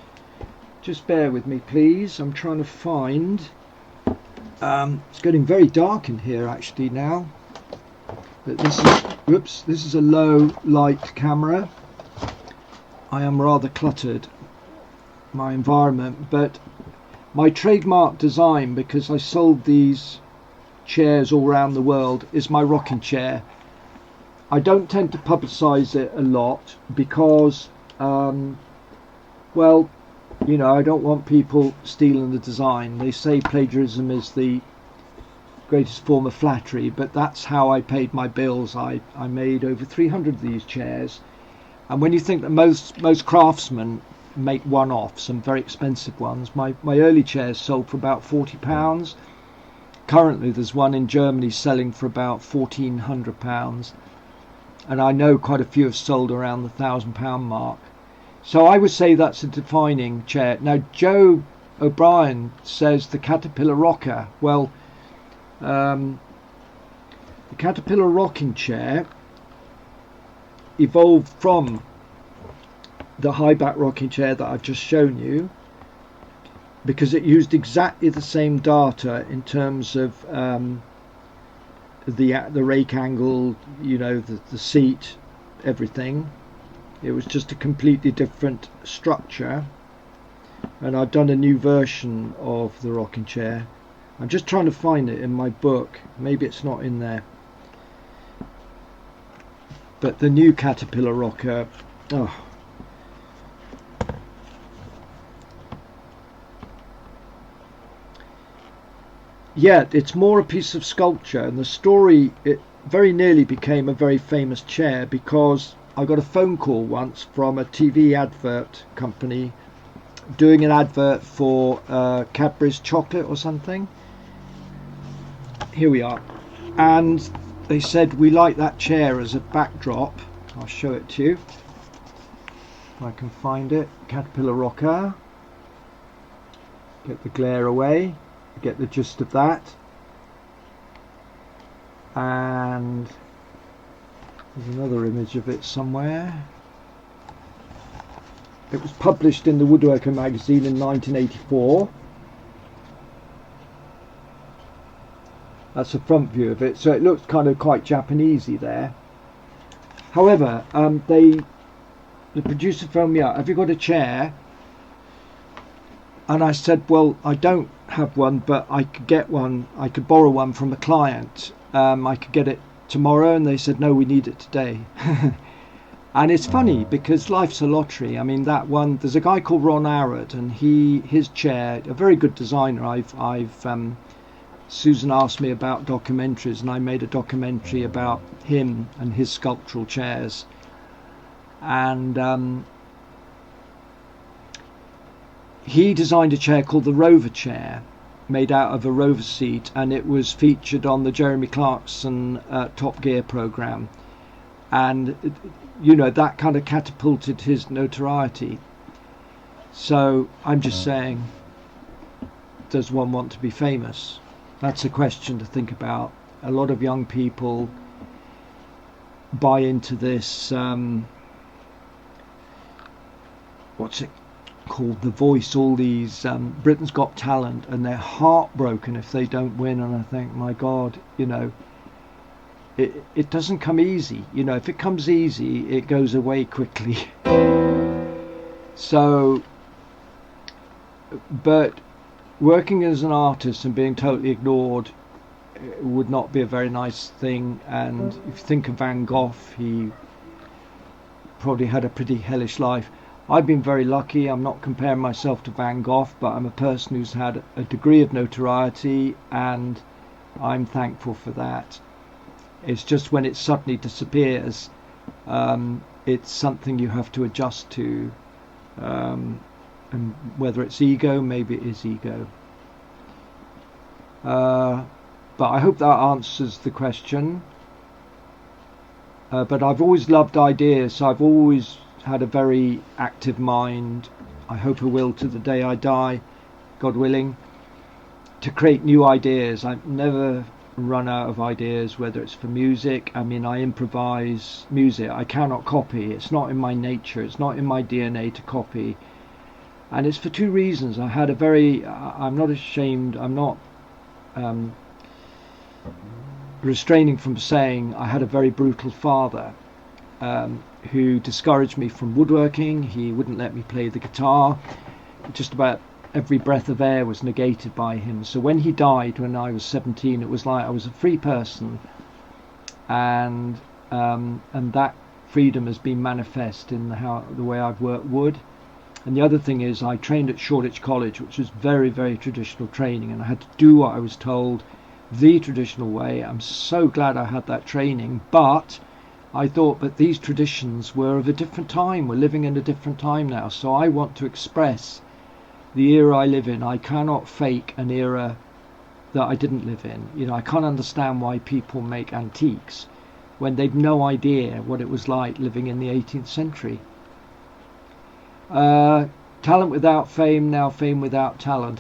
[SPEAKER 1] Just bear with me, please. I'm trying to find. It's getting very dark in here actually now. But this is, whoops, this is a low light camera. I am rather cluttered, my environment, but my trademark design, because I sold these chairs all around the world, is my rocking chair. I don't tend to publicize it a lot because, well, you know, I don't want people stealing the design. They say plagiarism is the greatest form of flattery, but that's how I paid my bills. I made over 300 of these chairs, and when you think that most craftsmen make one-offs, some very expensive ones, my early chairs sold for about £40. Currently there's one in Germany selling for about £1,400, and I know quite a few have sold around the £1,000 mark. So I would say that's a defining chair. Now Joe O'Brien says the Caterpillar rocker. Well, the Caterpillar rocking chair evolved from the high back rocking chair that I've just shown you, because it used exactly the same data in terms of the rake angle, the seat, everything. It was just a completely different structure, and I've done a new version of the rocking chair. I'm just trying to find it in my book. Maybe it's not in there. But the new Caterpillar rocker, oh. Yeah, it's more a piece of sculpture, and the story, it very nearly became a very famous chair because I got a phone call once from a TV advert company doing an advert for Cadbury's chocolate or something. Here we are. And they said, we like that chair as a backdrop. I'll show it to you if I can find it. Caterpillar rocker. Get the glare away. Get the gist of that. And there's another image of it somewhere. It was published in the Woodworker magazine in 1984. That's the front view of it, so it looks kind of quite Japanesey there. However, the producer phoned me up, have you got a chair? And I said, well, I don't have one, but I could get one. I could borrow one from a client. I could get it tomorrow, and they said, no, we need it today. And it's funny because life's a lottery. I mean, that one, there's a guy called Ron Arad, and his chair, a very good designer. Susan asked me about documentaries, and I made a documentary about him and his sculptural chairs. And he designed a chair called the Rover chair, made out of a Rover seat, and it was featured on the Jeremy Clarkson Top Gear program. And that kind of catapulted his notoriety. So I'm just saying, does one want to be famous? That's a question to think about. A lot of young people buy into this, what's it called, The Voice, all these Britain's Got Talent, and they're heartbroken if they don't win. And I think, my God, it doesn't come easy. If it comes easy, it goes away quickly. So, but working as an artist and being totally ignored would not be a very nice thing. And if you think of Van Gogh, he probably had a pretty hellish life. I've been very lucky. I'm not comparing myself to Van Gogh, but I'm a person who's had a degree of notoriety, and I'm thankful for that. It's just when it suddenly disappears, it's something you have to adjust to. And whether it's ego, maybe it is ego. But I hope that answers the question. But I've always loved ideas, so I've always had a very active mind. I hope I will to the day I die, God willing, to create new ideas. I've never run out of ideas, whether it's for music. I mean, I improvise music. I cannot copy. It's not in my nature. It's not in my DNA to copy. And it's for two reasons. I'm not ashamed. I'm not restraining from saying I had a very brutal father who discouraged me from woodworking. He wouldn't let me play the guitar. Just about every breath of air was negated by him. So when he died when I was 17, it was like I was a free person, and that freedom has been manifest in the way I've worked wood. And the other thing is, I trained at Shoreditch College, which was very, very traditional training, and I had to do what I was told the traditional way. I'm so glad I had that training, but I thought that these traditions were of a different time. We're living in a different time now, so I want to express the era I live in. I cannot fake an era that I didn't live in. I can't understand why people make antiques when they've no idea what it was like living in the 18th century. Talent without fame, now fame without talent.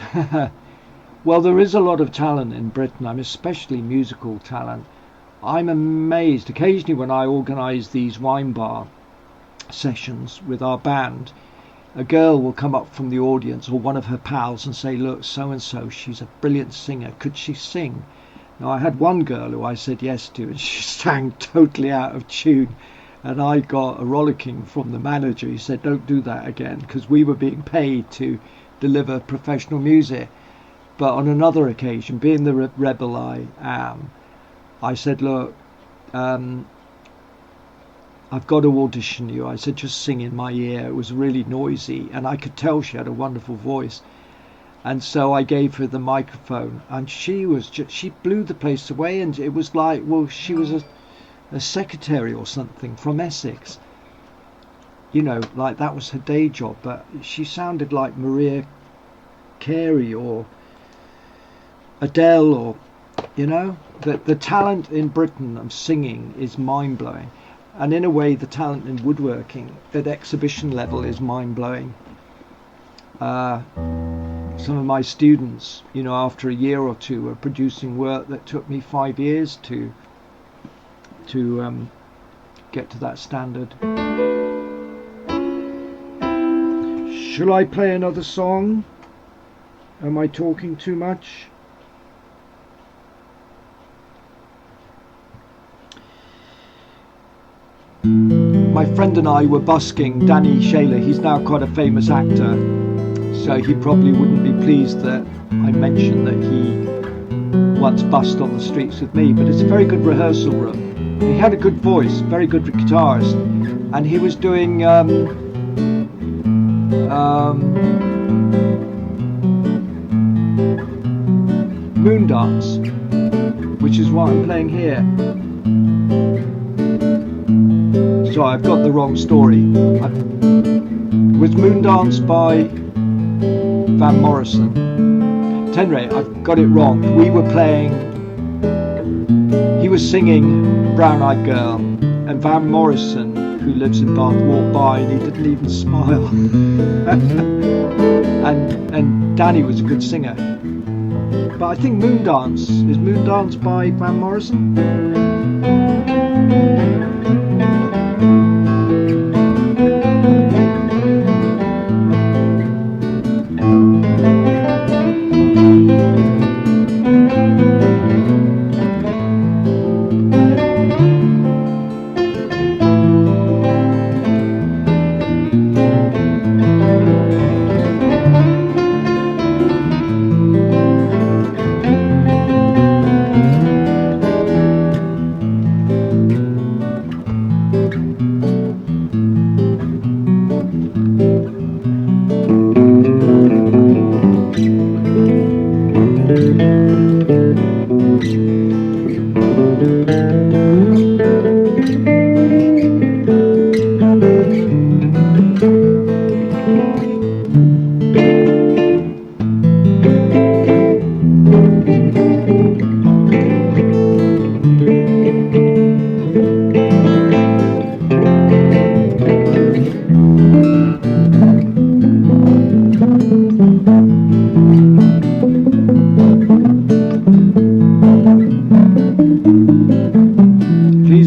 [SPEAKER 1] Well, there is a lot of talent in Britain. I'm especially musical talent. I'm amazed occasionally when I organise these wine bar sessions with our band. a girl will come up from the audience or one of her pals and say, look, so and so, she's a brilliant singer, could she sing? Now, I had one girl who I said yes to, and she sang totally out of tune, and I got a rollicking from the manager. He said, don't do that again, because we were being paid to deliver professional music. But on another occasion, being the rebel I am, I said, look, I've got to audition you. I said, just sing in my ear. It was really noisy, and I could tell she had a wonderful voice. And so I gave her the microphone, and she blew the place away, and it was like, well, she was a secretary or something from Essex. You know, like that was her day job, but she sounded like Mariah Carey or Adele, or, you know, the talent in Britain of singing is mind-blowing. And in a way, the talent in woodworking at exhibition level is mind-blowing. Some of my students, you know, after a year or two, were producing work that took me 5 years to get to that standard. Shall I play another song? Am I talking too much? My friend and I were busking Danny Shaler. He's now quite a famous actor, so he probably wouldn't be pleased that I mentioned that he once busked on the streets with me, but it's a very good rehearsal room. He had a good voice, very good guitarist, and he was doing Moon Dance, which is what I'm playing here. So I've got the wrong story. Was Moon Dance by Van Morrison. At any rate, I've got it wrong. We were playing, he was singing Brown Eyed Girl, and Van Morrison, who lives in Bath, walked by and he didn't even smile. and Danny was a good singer. But I think Moon Dance, is Moon Dance by Van Morrison?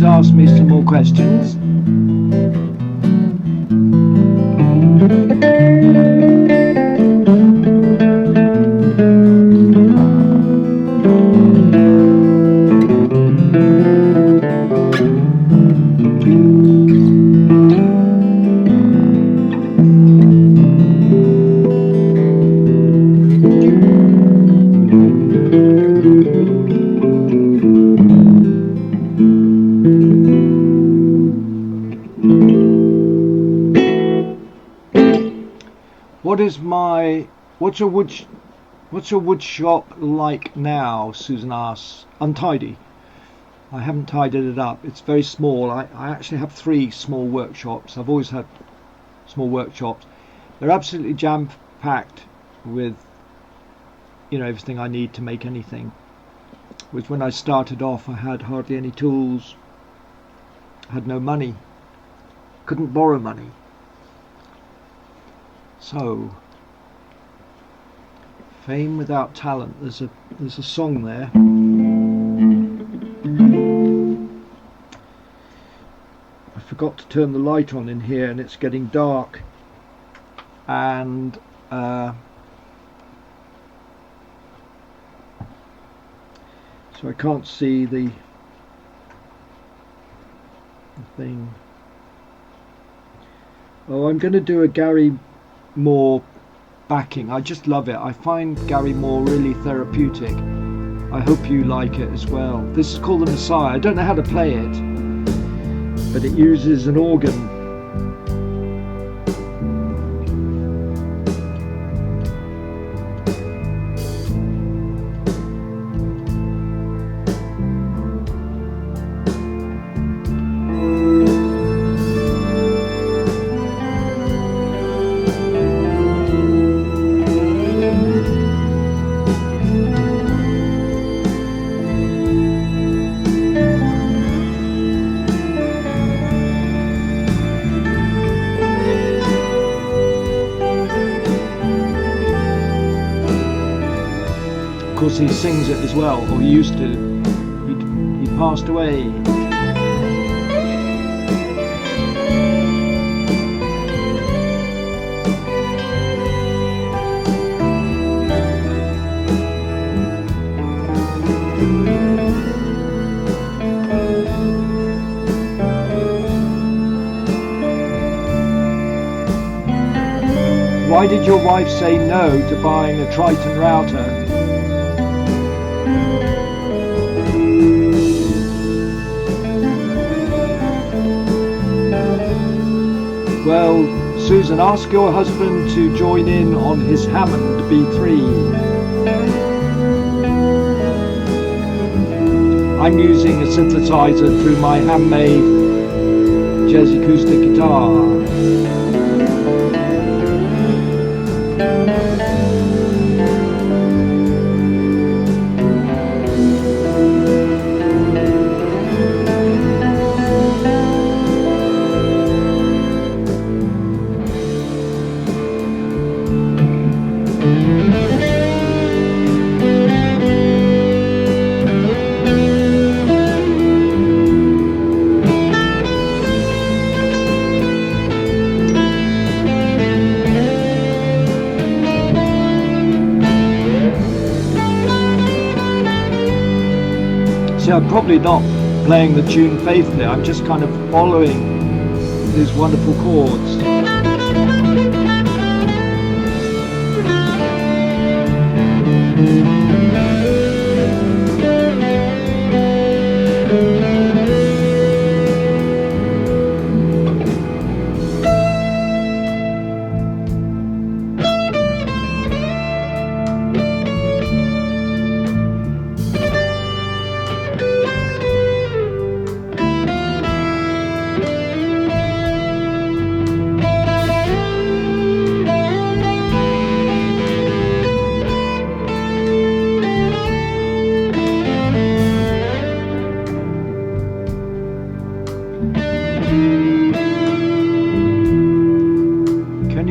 [SPEAKER 1] Ask me some more questions. What's your wood shop like now? Susan asks. Untidy. I haven't tidied it up. It's very small. I actually have 3 small workshops. I've always had small workshops. They're absolutely jam-packed with, you know, everything I need to make anything. Which when I started off, I had hardly any tools. I had no money. Couldn't borrow money. So, fame without talent. There's a song there. I forgot to turn the light on in here, and it's getting dark. and so I can't see the thing. Oh, I'm going to do a Gary Moore backing. I just love it. I find Gary Moore really therapeutic. I hope you like it as well. This is called The Messiah. I don't know how to play it, but it uses an organ. Of course, he sings it as well, or he used to. He passed away. Why did your wife say no to buying a Triton router? Well, Susan, ask your husband to join in on his Hammond B3. I'm using a synthesizer through my handmade jazz acoustic guitar. See, I'm probably not playing the tune faithfully, I'm just kind of following these wonderful chords.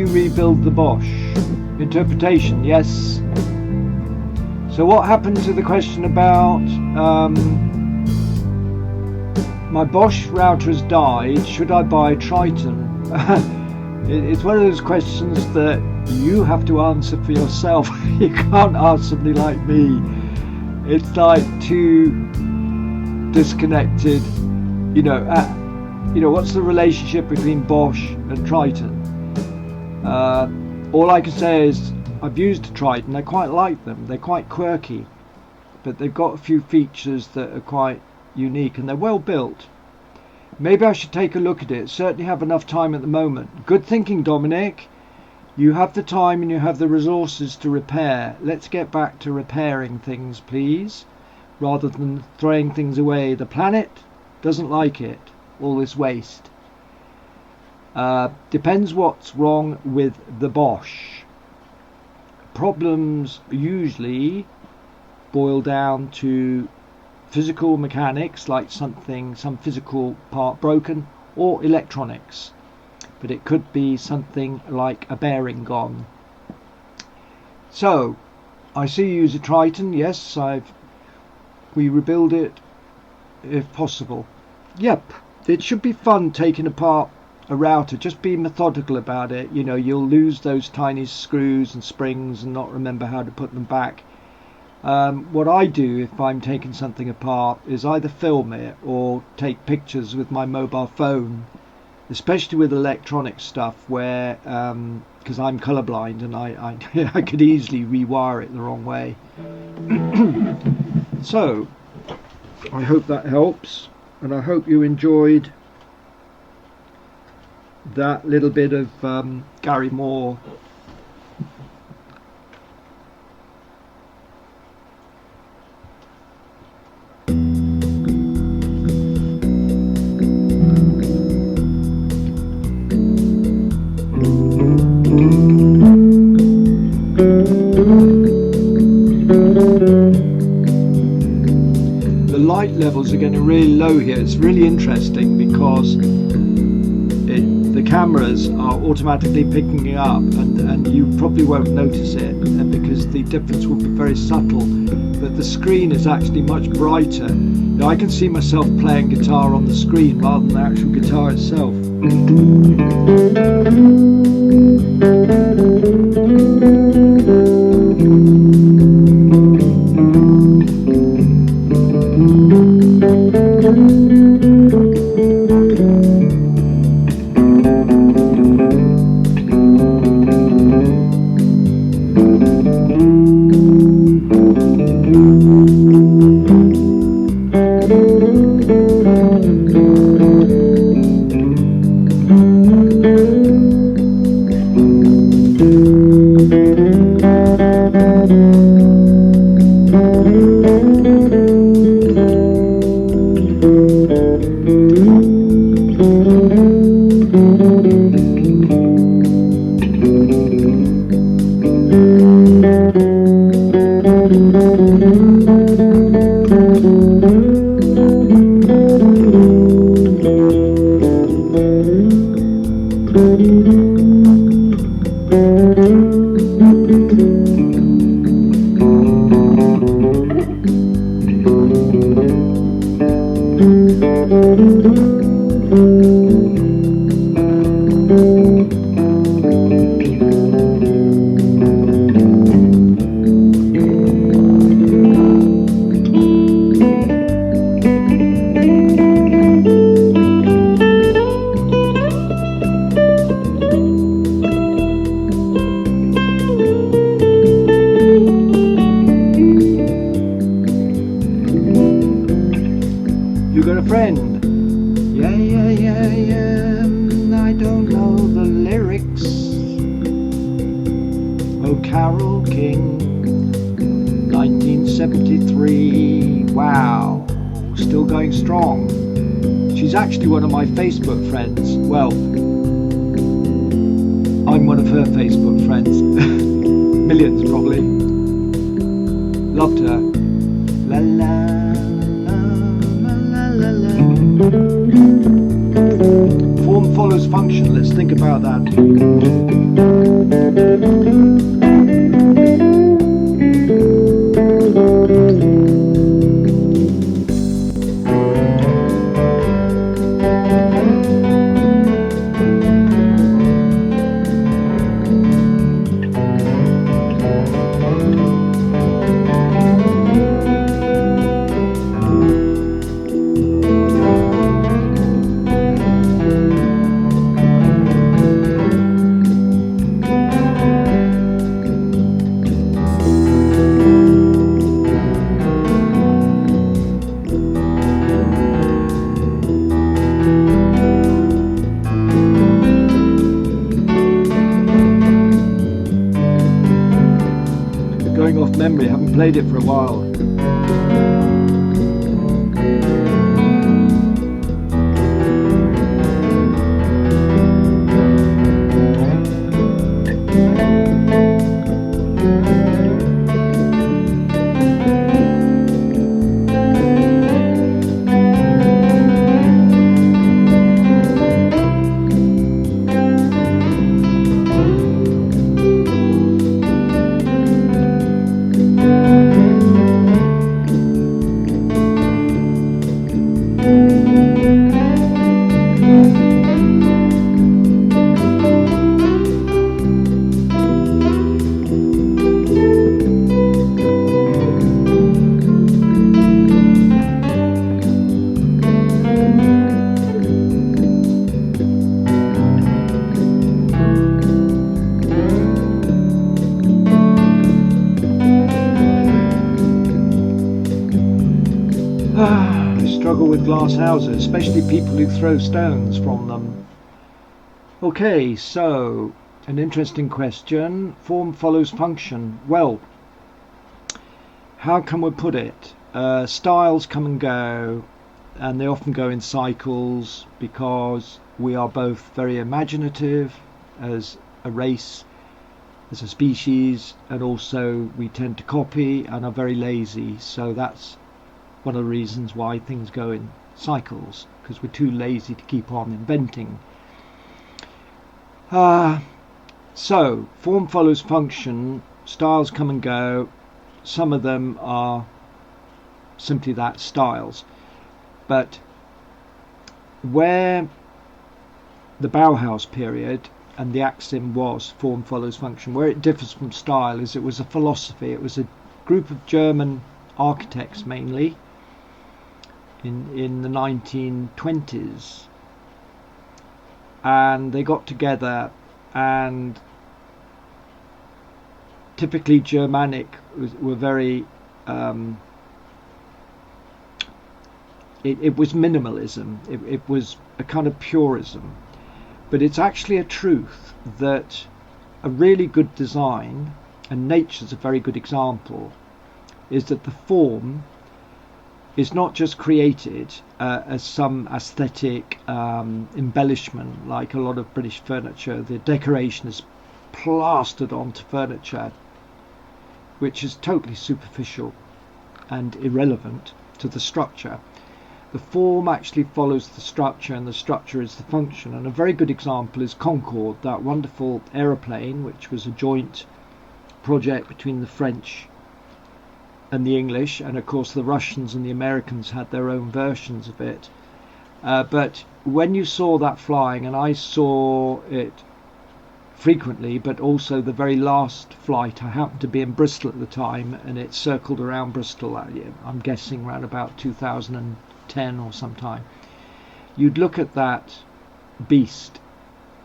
[SPEAKER 1] Rebuild the Bosch. Interpretation, yes. So what happened to the question about my Bosch router has died, should I buy a Triton? It's one of those questions that you have to answer for yourself. You can't ask somebody like me. It's like too disconnected. You know, what's the relationship between Bosch and Triton? All I can say is I've used a Triton. I quite like them. They're quite quirky, but they've got a few features that are quite unique, and they're well built. Maybe I should take a look at it. Certainly have enough time at the moment. Good thinking, Dominic. You have the time and you have the resources to repair. Let's get back to repairing things, please, rather than throwing things away. The planet doesn't like it, all this waste. Depends what's wrong with the Bosch. Problems usually boil down to physical mechanics, like some physical part broken, or electronics, but it could be something like a bearing gone. So I see you use a Triton. Yes, we rebuild it if possible. Yep, it should be fun taking apart a router, just be methodical about it. You know, you'll lose those tiny screws and springs and not remember how to put them back. What I do if I'm taking something apart is either film it or take pictures with my mobile phone, especially with electronic stuff, where because I'm colorblind and I could easily rewire it the wrong way. So I hope that helps, and I hope you enjoyed that little bit of Gary Moore. The light levels are getting really low here. It's really interesting because the cameras are automatically picking it up, and you probably won't notice it because the difference will be very subtle, but the screen is actually much brighter. Now I can see myself playing guitar on the screen rather than the actual guitar itself. You got a friend? Yeah, yeah, yeah, yeah. I don't know the lyrics. Oh, Carole King, 1973. Wow, still going strong. She's actually one of my Facebook friends. Well, I'm one of her Facebook friends. Millions, probably. Loved her. La la. Form follows function. Let's think about that. Going off memory, haven't played it for a while. I struggle with glass houses, especially people who throw stones from them. Okay, so an interesting question. Form follows function. Well, how can we put it? Styles come and go, and they often go in cycles because we are both very imaginative as a race, as a species, and also we tend to copy and are very lazy. So that's one of the reasons why things go in cycles, because we're too lazy to keep on inventing. So form follows function, styles come and go. Some of them are simply that, styles. But where the Bauhaus period and the axiom was form follows function, where it differs from style is it was a philosophy. It was a group of German architects mainly in the 1920s, and they got together, and typically Germanic were very it was minimalism. It was a kind of purism, but it's actually a truth that a really good design, and nature's a very good example, is that the form is not just created as some aesthetic embellishment, like a lot of British furniture. The decoration is plastered onto furniture, which is totally superficial and irrelevant to the structure. The form actually follows the structure, and the structure is the function. And a very good example is Concorde, that wonderful aeroplane, which was a joint project between the French and the English, and of course the Russians and the Americans had their own versions of it. But when you saw that flying, and I saw it frequently, but also the very last flight, I happened to be in Bristol at the time, and it circled around Bristol, I'm guessing around about 2010 or sometime. You'd look at that beast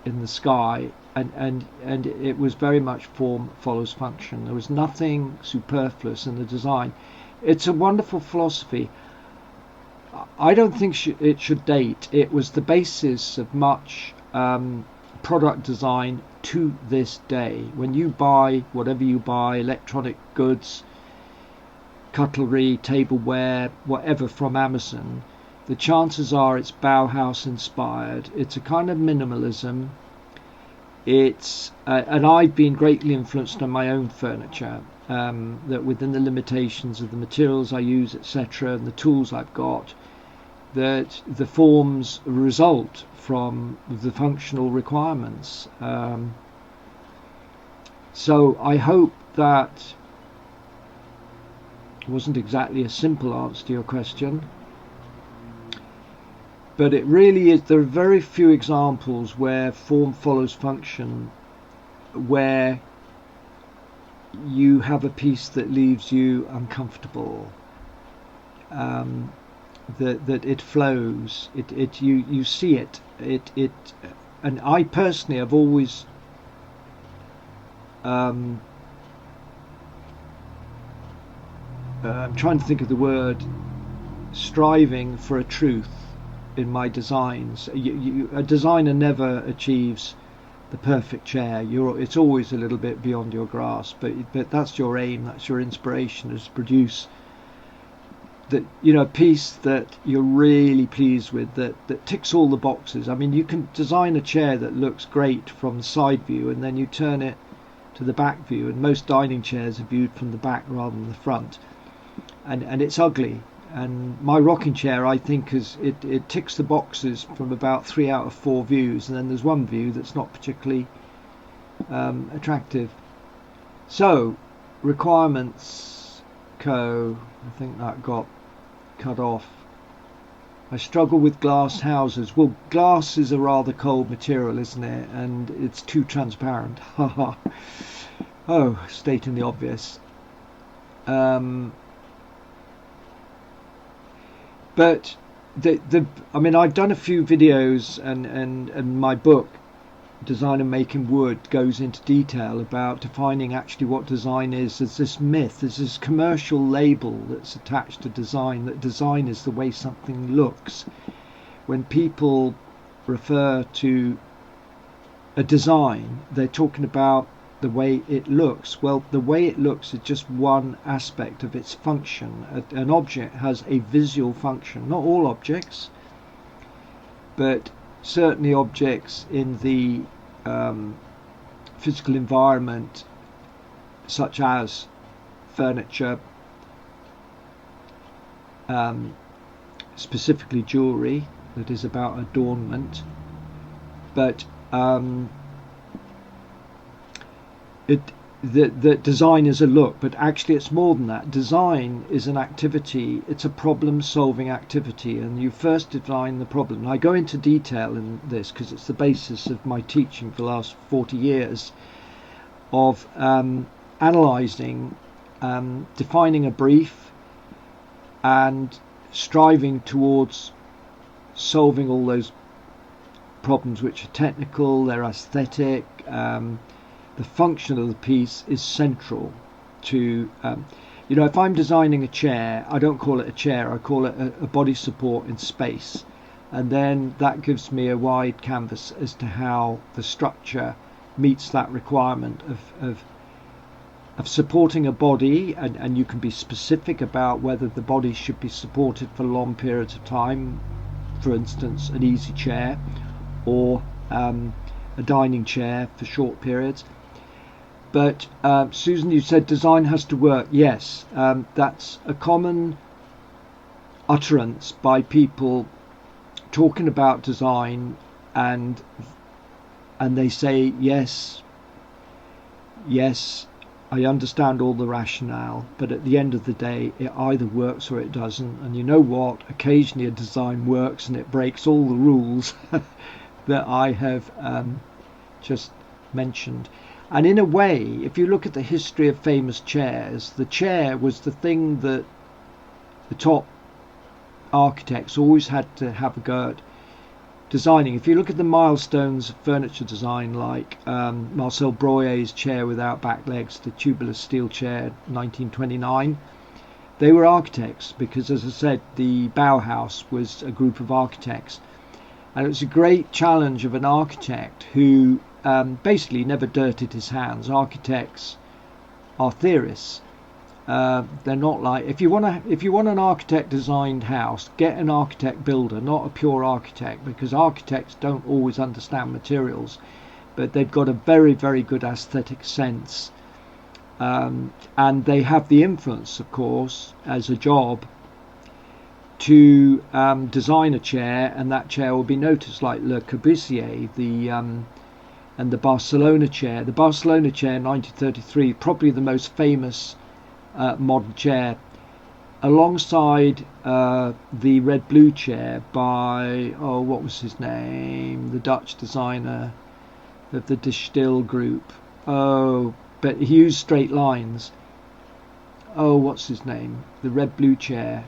[SPEAKER 1] in the sky, and it was very much form follows function. There was nothing superfluous in the design. It's a wonderful philosophy. I don't think it should date. It was the basis of much product design to this day. When you buy whatever you buy, electronic goods, cutlery, tableware, whatever from Amazon, the chances are it's Bauhaus inspired. It's a kind of minimalism. It's and I've been greatly influenced on my own furniture, that within the limitations of the materials I use, etc., and the tools I've got, that the forms result from the functional requirements. So I hope that wasn't exactly a simple answer to your question, but it really is. There are very few examples where form follows function, where you have a piece that leaves you uncomfortable, that it flows, you see it, and I personally have always I'm trying to think of the word, striving for a truth in my designs. A designer never achieves the perfect chair. It's always a little bit beyond your grasp, but that's your aim, that's your inspiration, is to produce that, a piece that you're really pleased with, that ticks all the boxes. I mean, you can design a chair that looks great from the side view, and then you turn it to the back view, and most dining chairs are viewed from the back rather than the front, and it's ugly. And my rocking chair, I think, it ticks the boxes from about 3 out of 4 views, and then there's one view that's not particularly attractive. So requirements I think that got cut off. I struggle with glass houses. Well, glass is a rather cold material, isn't it? And it's too transparent. Oh, stating the obvious. But I mean, I've done a few videos, and my book Designer Making Wood goes into detail about defining actually what design is. There's this myth, there's this commercial label that's attached to design, that design is the way something looks. When people refer to a design, they're talking about the way it looks. Well, the way it looks is just one aspect of its function. An object has a visual function. Not all objects, but certainly objects in the physical environment, such as furniture, specifically jewelry, that is about adornment. But that design is a look, but actually it's more than that. Design is an activity, it's a problem-solving activity, and you first define the problem. And I go into detail in this because it's the basis of my teaching for the last 40 years of analysing, defining a brief and striving towards solving all those problems which are technical, they're aesthetic. The function of the piece is central to, if I'm designing a chair, I don't call it a chair, I call it a body support in space. And then that gives me a wide canvas as to how the structure meets that requirement of supporting a body, and you can be specific about whether the body should be supported for long periods of time, for instance, an easy chair, or a dining chair for short periods. But Susan, you said design has to work. Yes, that's a common utterance by people talking about design, and they say, yes, I understand all the rationale, but at the end of the day, it either works or it doesn't. And you know what? Occasionally a design works and it breaks all the rules that I have just mentioned. And in a way, if you look at the history of famous chairs, the chair was the thing that the top architects always had to have a go at designing. If you look at the milestones of furniture design, like Marcel Breuer's chair without back legs, the tubular steel chair, 1929, they were architects, because, as I said, the Bauhaus was a group of architects. And it was a great challenge of an architect who basically never dirtied his hands. Architects are theorists. They're not like, if you want an architect designed house, get an architect builder, not a pure architect, because architects don't always understand materials, but they've got a very, very good aesthetic sense, and they have the influence, of course, as a job to design a chair, and that chair will be noticed, like Le Corbusier, and the Barcelona chair. The Barcelona chair, 1933, probably the most famous modern chair, alongside the red blue chair by, what was his name, the Dutch designer of the De Stijl group. But he used straight lines. What's his name? The red blue chair.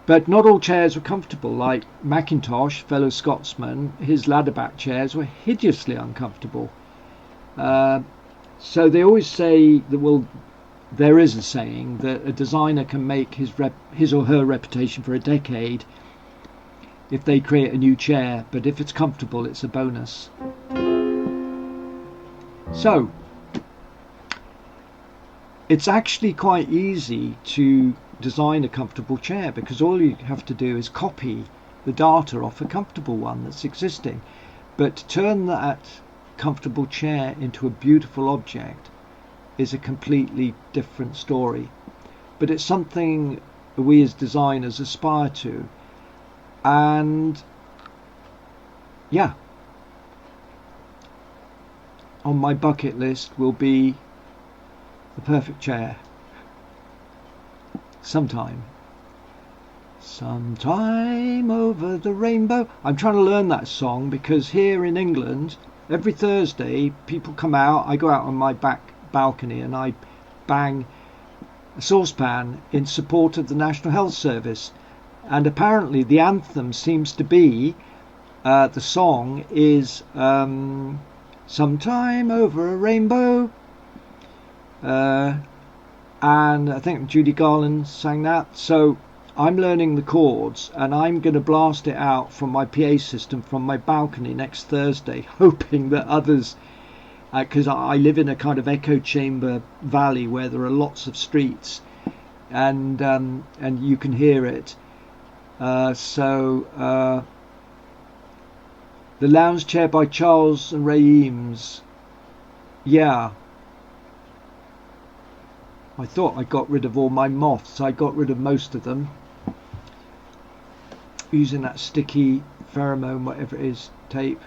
[SPEAKER 1] But not all chairs were comfortable. Like Mackintosh, fellow Scotsman, his ladder-back chairs were hideously uncomfortable. So they always say that, well, there is a saying that a designer can make his or her reputation for a decade if they create a new chair, but if it's comfortable, it's a bonus. So it's actually quite easy to design a comfortable chair, because all you have to do is copy the data off a comfortable one that's existing. But to turn that comfortable chair into a beautiful object is a completely different story. But it's something we as designers aspire to. And yeah, on my bucket list will be the perfect chair. Sometime over the rainbow. I'm trying to learn that song, because here in England, every Thursday people come out. I go out on my back balcony and I bang a saucepan in support of the National Health Service, and apparently the anthem seems to be The song is Sometime Over a Rainbow, and I think Judy Garland sang that. So I'm learning the chords, and I'm going to blast it out from my PA system from my balcony next Thursday, hoping that others, because I live in a kind of echo chamber valley where there are lots of streets, and you can hear it. The Lounge Chair by Charles and Ray Eames. Yeah. I thought I got rid of all my moths. I got rid of most of them using that sticky pheromone, whatever it is, tape.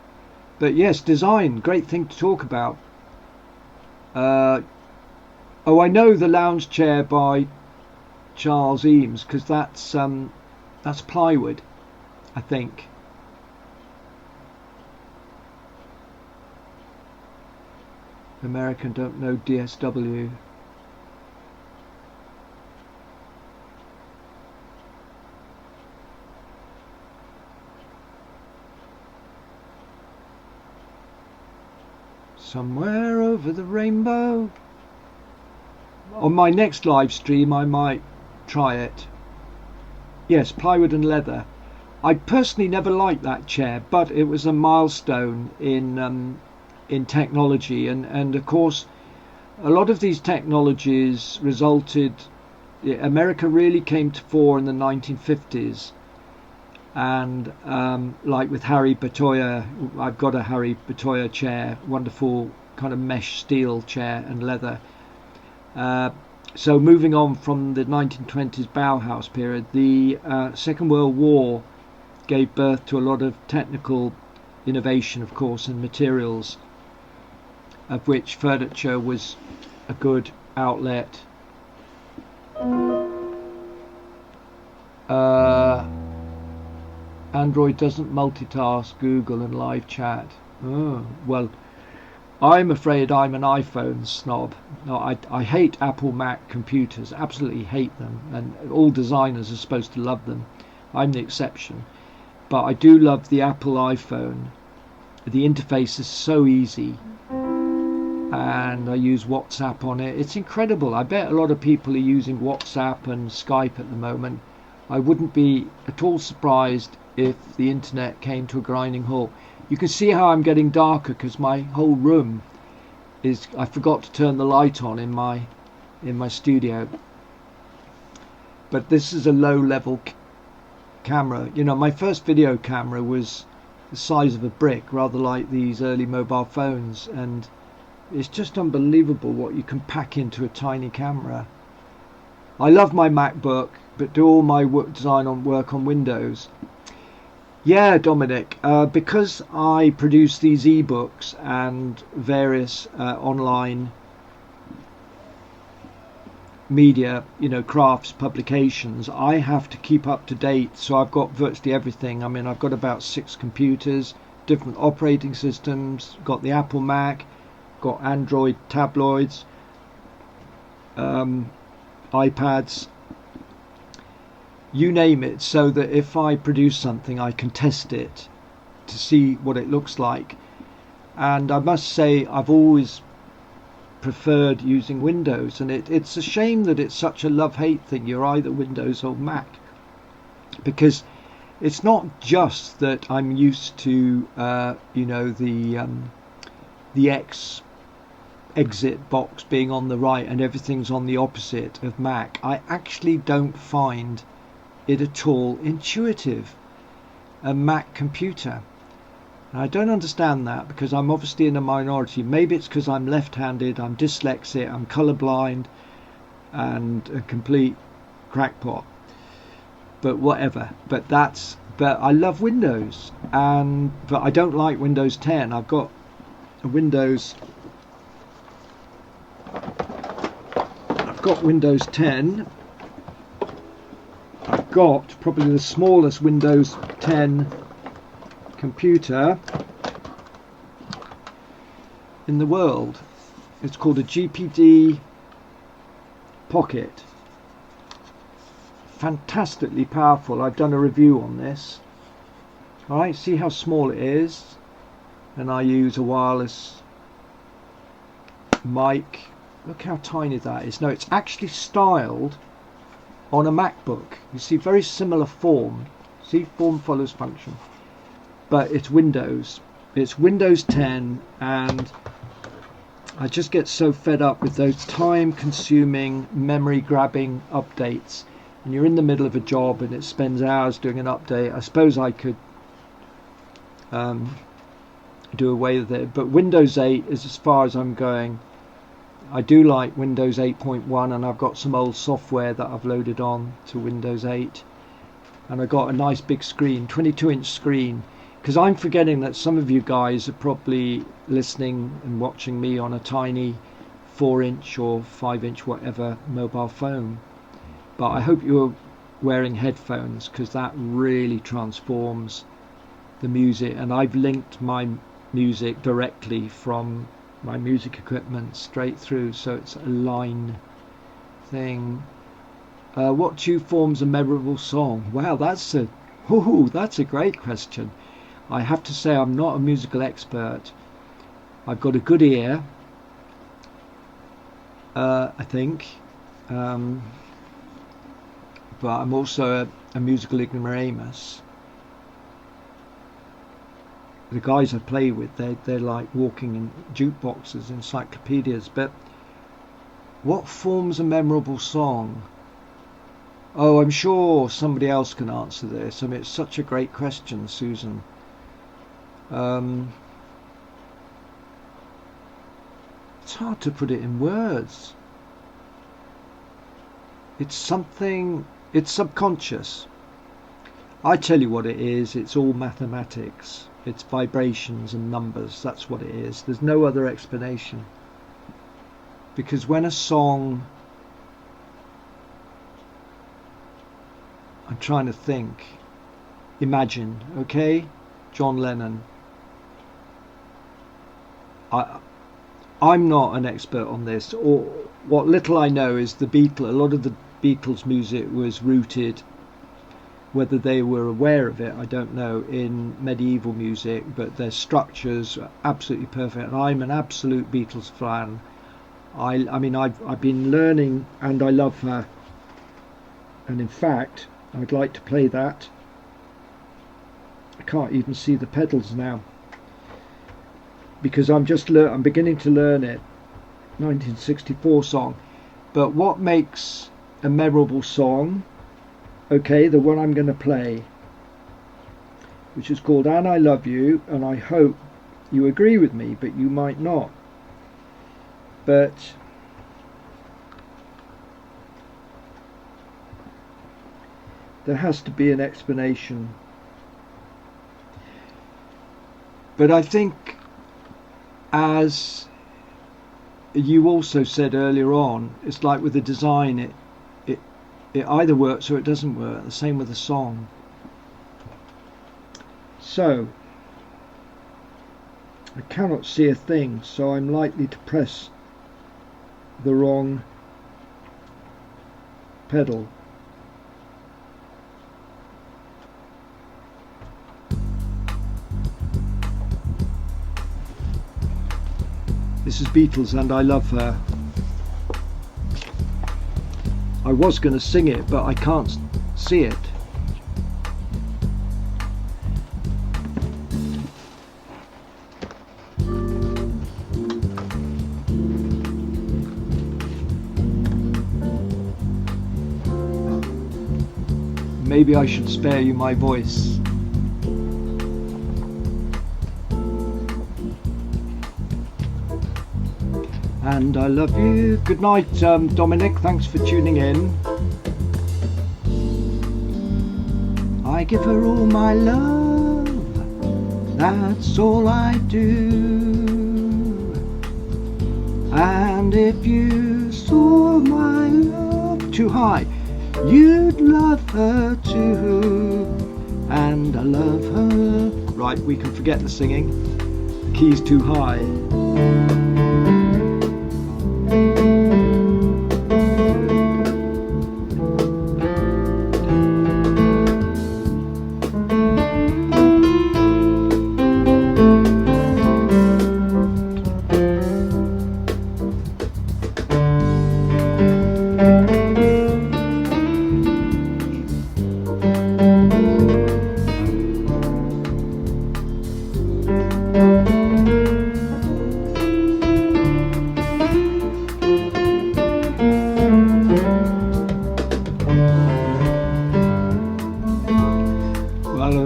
[SPEAKER 1] But yes, design, great thing to talk about. I know the Lounge Chair by Charles Eames, because that's plywood, I think. American don't know DSW. Somewhere over the rainbow. On my next live stream I might try it. Yes, plywood and leather. I personally never liked that chair, but it was a milestone in technology, and of course a lot of these technologies resulted. America really came to fore in the 1950s, and like with Harry Bertoya, I've got a Harry Bertoya chair, wonderful kind of mesh steel chair and leather. So moving on from the 1920s Bauhaus period, the Second World War gave birth to a lot of technical innovation, of course, in materials, of which furniture was a good outlet. Android doesn't multitask Google and live chat. Oh, well, I'm afraid I'm an iPhone snob. No, I hate Apple Mac computers, absolutely hate them, and all designers are supposed to love them. I'm the exception. But I do love the Apple iPhone. The interface is so easy, and I use WhatsApp on it. It's incredible. I bet a lot of people are using WhatsApp and Skype at the moment. I wouldn't be at all surprised if the internet came to a grinding halt. You can see how I'm getting darker because my whole room is, I forgot to turn the light on in my studio. But this is a low level camera. You know, my first video camera was the size of a brick, rather like these early mobile phones, and it's just unbelievable what you can pack into a tiny camera. I love my MacBook, but do all my work on Windows. Yeah, Dominic, because I produce these ebooks and various online media, crafts, publications, I have to keep up to date. So I've got virtually everything. I mean, I've got about 6 computers, different operating systems, got the Apple Mac, got Android tabloids, iPads, you name it, so that if I produce something I can test it to see what it looks like. And I must say I've always preferred using Windows, and it's a shame that it's such a love-hate thing. You're either Windows or Mac, because it's not just that I'm used to the exit box being on the right and everything's on the opposite of Mac. I actually don't find it at all intuitive, a Mac computer. And I don't understand that, because I'm obviously in a minority. Maybe it's because I'm left-handed, I'm dyslexic, I'm colorblind, and a complete crackpot. But whatever. But I love Windows, but I don't like Windows 10. I've got a Windows 10. I've got probably the smallest Windows 10 computer in the world. It's called a GPD Pocket. Fantastically powerful. I've done a review on this. Alright, see how small it is? And I use a wireless mic. Look how tiny that is. No, it's actually styled on a MacBook. You see, very similar form. See, form follows function. But it's Windows. It's Windows 10, and I just get so fed up with those time-consuming, memory-grabbing updates. And you're in the middle of a job and it spends hours doing an update. I suppose I could do away with it, but Windows 8 is as far as I'm going. I do like Windows 8.1, and I've got some old software that I've loaded on to Windows 8, and I got a nice big screen, 22-inch screen, because I'm forgetting that some of you guys are probably listening and watching me on a tiny 4-inch or 5-inch whatever mobile phone. But I hope you're wearing headphones, because that really transforms the music, and I've linked my music directly from my music equipment straight through, so it's a line thing. What two forms a memorable song? Wow, that's a great question. I have to say I'm not a musical expert. I've got a good ear, I think, but I'm also a musical ignoramus. The guys I play with, they're like walking in jukeboxes, encyclopedias. But what forms a memorable song? Oh, I'm sure somebody else can answer this. I mean, it's such a great question, Susan. It's hard to put it in words. It's something, it's subconscious. I tell you what it is, it's all mathematics. It's vibrations and numbers, that's what it is. There's no other explanation. Because when a song, I'm trying to think, Imagine, okay? John Lennon. I'm not an expert on this, or what little I know is a lot of the Beatles music was rooted, whether they were aware of it, I don't know, in medieval music, but their structures are absolutely perfect. And I'm an absolute Beatles fan. I mean, I've been learning, and I love her. And in fact, I'd like to play that. I can't even see the pedals now, because I'm beginning to learn it. 1964 song. But what makes a memorable song? Okay, the one I'm going to play, which is called And I Love You, and I hope you agree with me, but you might not. But there has to be an explanation. But I think, as you also said earlier on, it's like with the design, it either works or it doesn't work. The same with a song. So I cannot see a thing, so I'm likely to press the wrong pedal. This is Beatles, and I Love Her. I was going to sing it, but I can't see it. Maybe I should spare you my voice. And I love you. Good night, Dominic. Thanks for tuning in. I give her all my love. That's all I do. And if you saw my love too high, you'd love her too. And I love her. Right, we can forget the singing. The key's too high.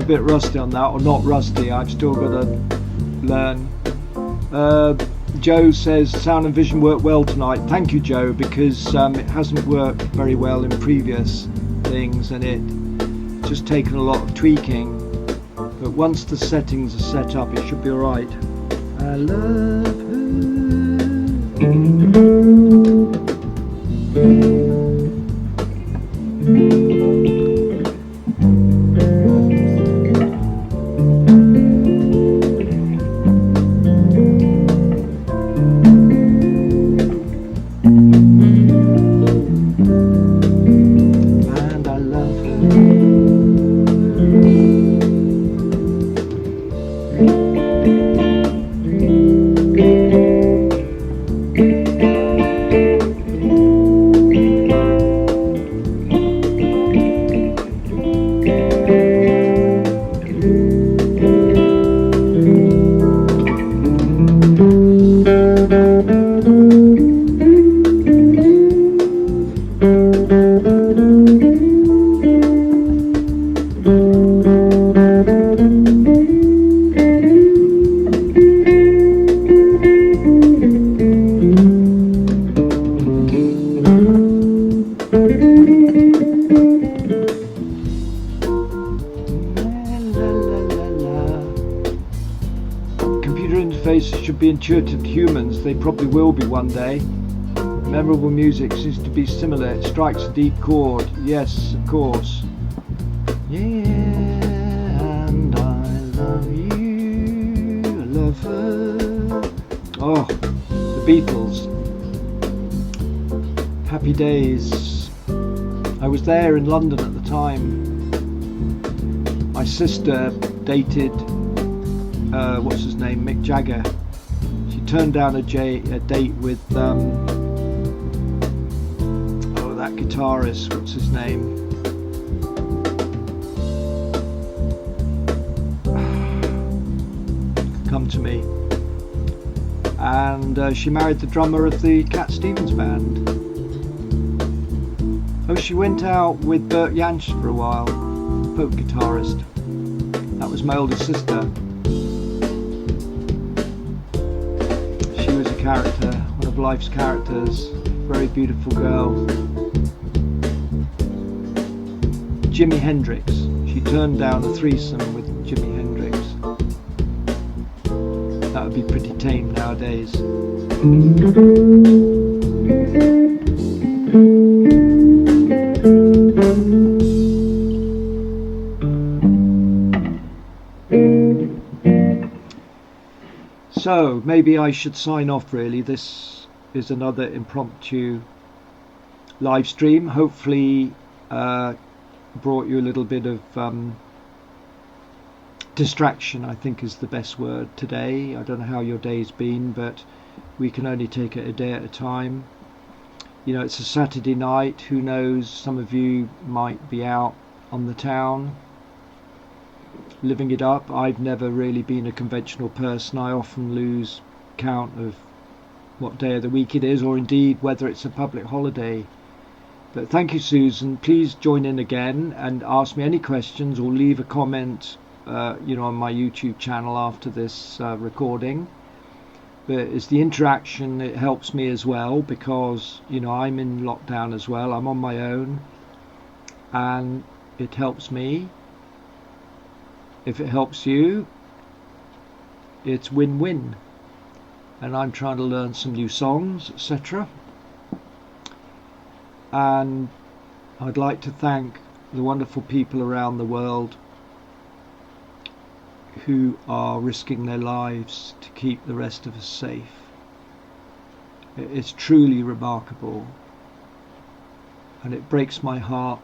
[SPEAKER 1] bit rusty on that, or not rusty. I've still got to learn. Joe says sound and vision work well tonight. Thank you, Joe, because it hasn't worked very well in previous things, and it's just taken a lot of tweaking. But once the settings are set up, it should be alright. I love should be intuitive to humans. They probably will be one day. Memorable music seems to be similar. It strikes a deep chord. Yes, of course. Yeah, and I love you. I love her. Oh, the Beatles. Happy days. I was there in London at the time. My sister dated what's his name, Mick Jagger. She turned down a date with that guitarist, what's his name, come to me, and she married the drummer of the Cat Stevens band. Oh, she went out with Bert Jansch for a while, folk guitarist. That was my older sister. Character, one of life's characters, very beautiful girl. Jimi Hendrix. She turned down a threesome with Jimi Hendrix. That would be pretty tame nowadays. So maybe I should sign off really. This is another impromptu live stream. Hopefully brought you a little bit of distraction, I think is the best word today. I don't know how your day's been, but we can only take it a day at a time. You know, it's a Saturday night. Who knows, some of you might be out on the town living it up. I've never really been a conventional person. I often lose count of what day of the week it is, or indeed whether it's a public holiday. But thank you, Susan. Please join in again and ask me any questions, or leave a comment on my YouTube channel after this recording. But it's the interaction that helps me as well, because I'm in lockdown as well. I'm on my own, and it helps me. If it helps you, it's win-win. And I'm trying to learn some new songs, etc. And I'd like to thank the wonderful people around the world who are risking their lives to keep the rest of us safe. It's truly remarkable, and it breaks my heart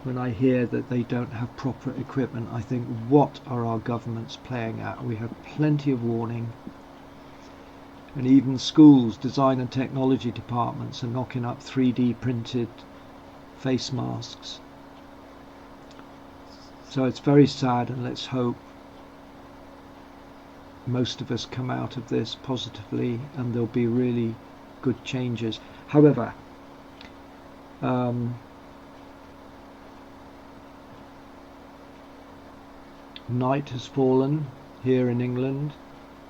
[SPEAKER 1] when I hear that they don't have proper equipment. I think, what are our governments playing at? We have plenty of warning, and even schools, design and technology departments are knocking up 3D printed face masks. So it's very sad, and let's hope most of us come out of this positively and there'll be really good changes. However, night has fallen here in England.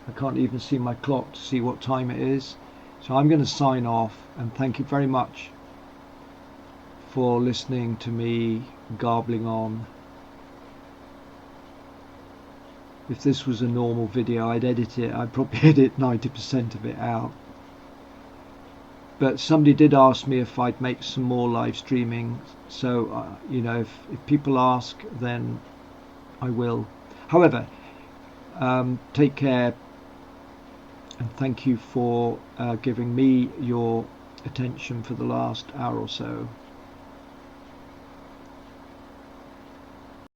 [SPEAKER 1] I can't even see my clock to see what time it is. So I'm going to sign off, and thank you very much for listening to me garbling on. If this was a normal video, I'd edit it. I'd probably edit 90% of it out. But somebody did ask me if I'd make some more live streaming. So, if people ask, then I will. However, take care, and thank you for giving me your attention for the last hour or so.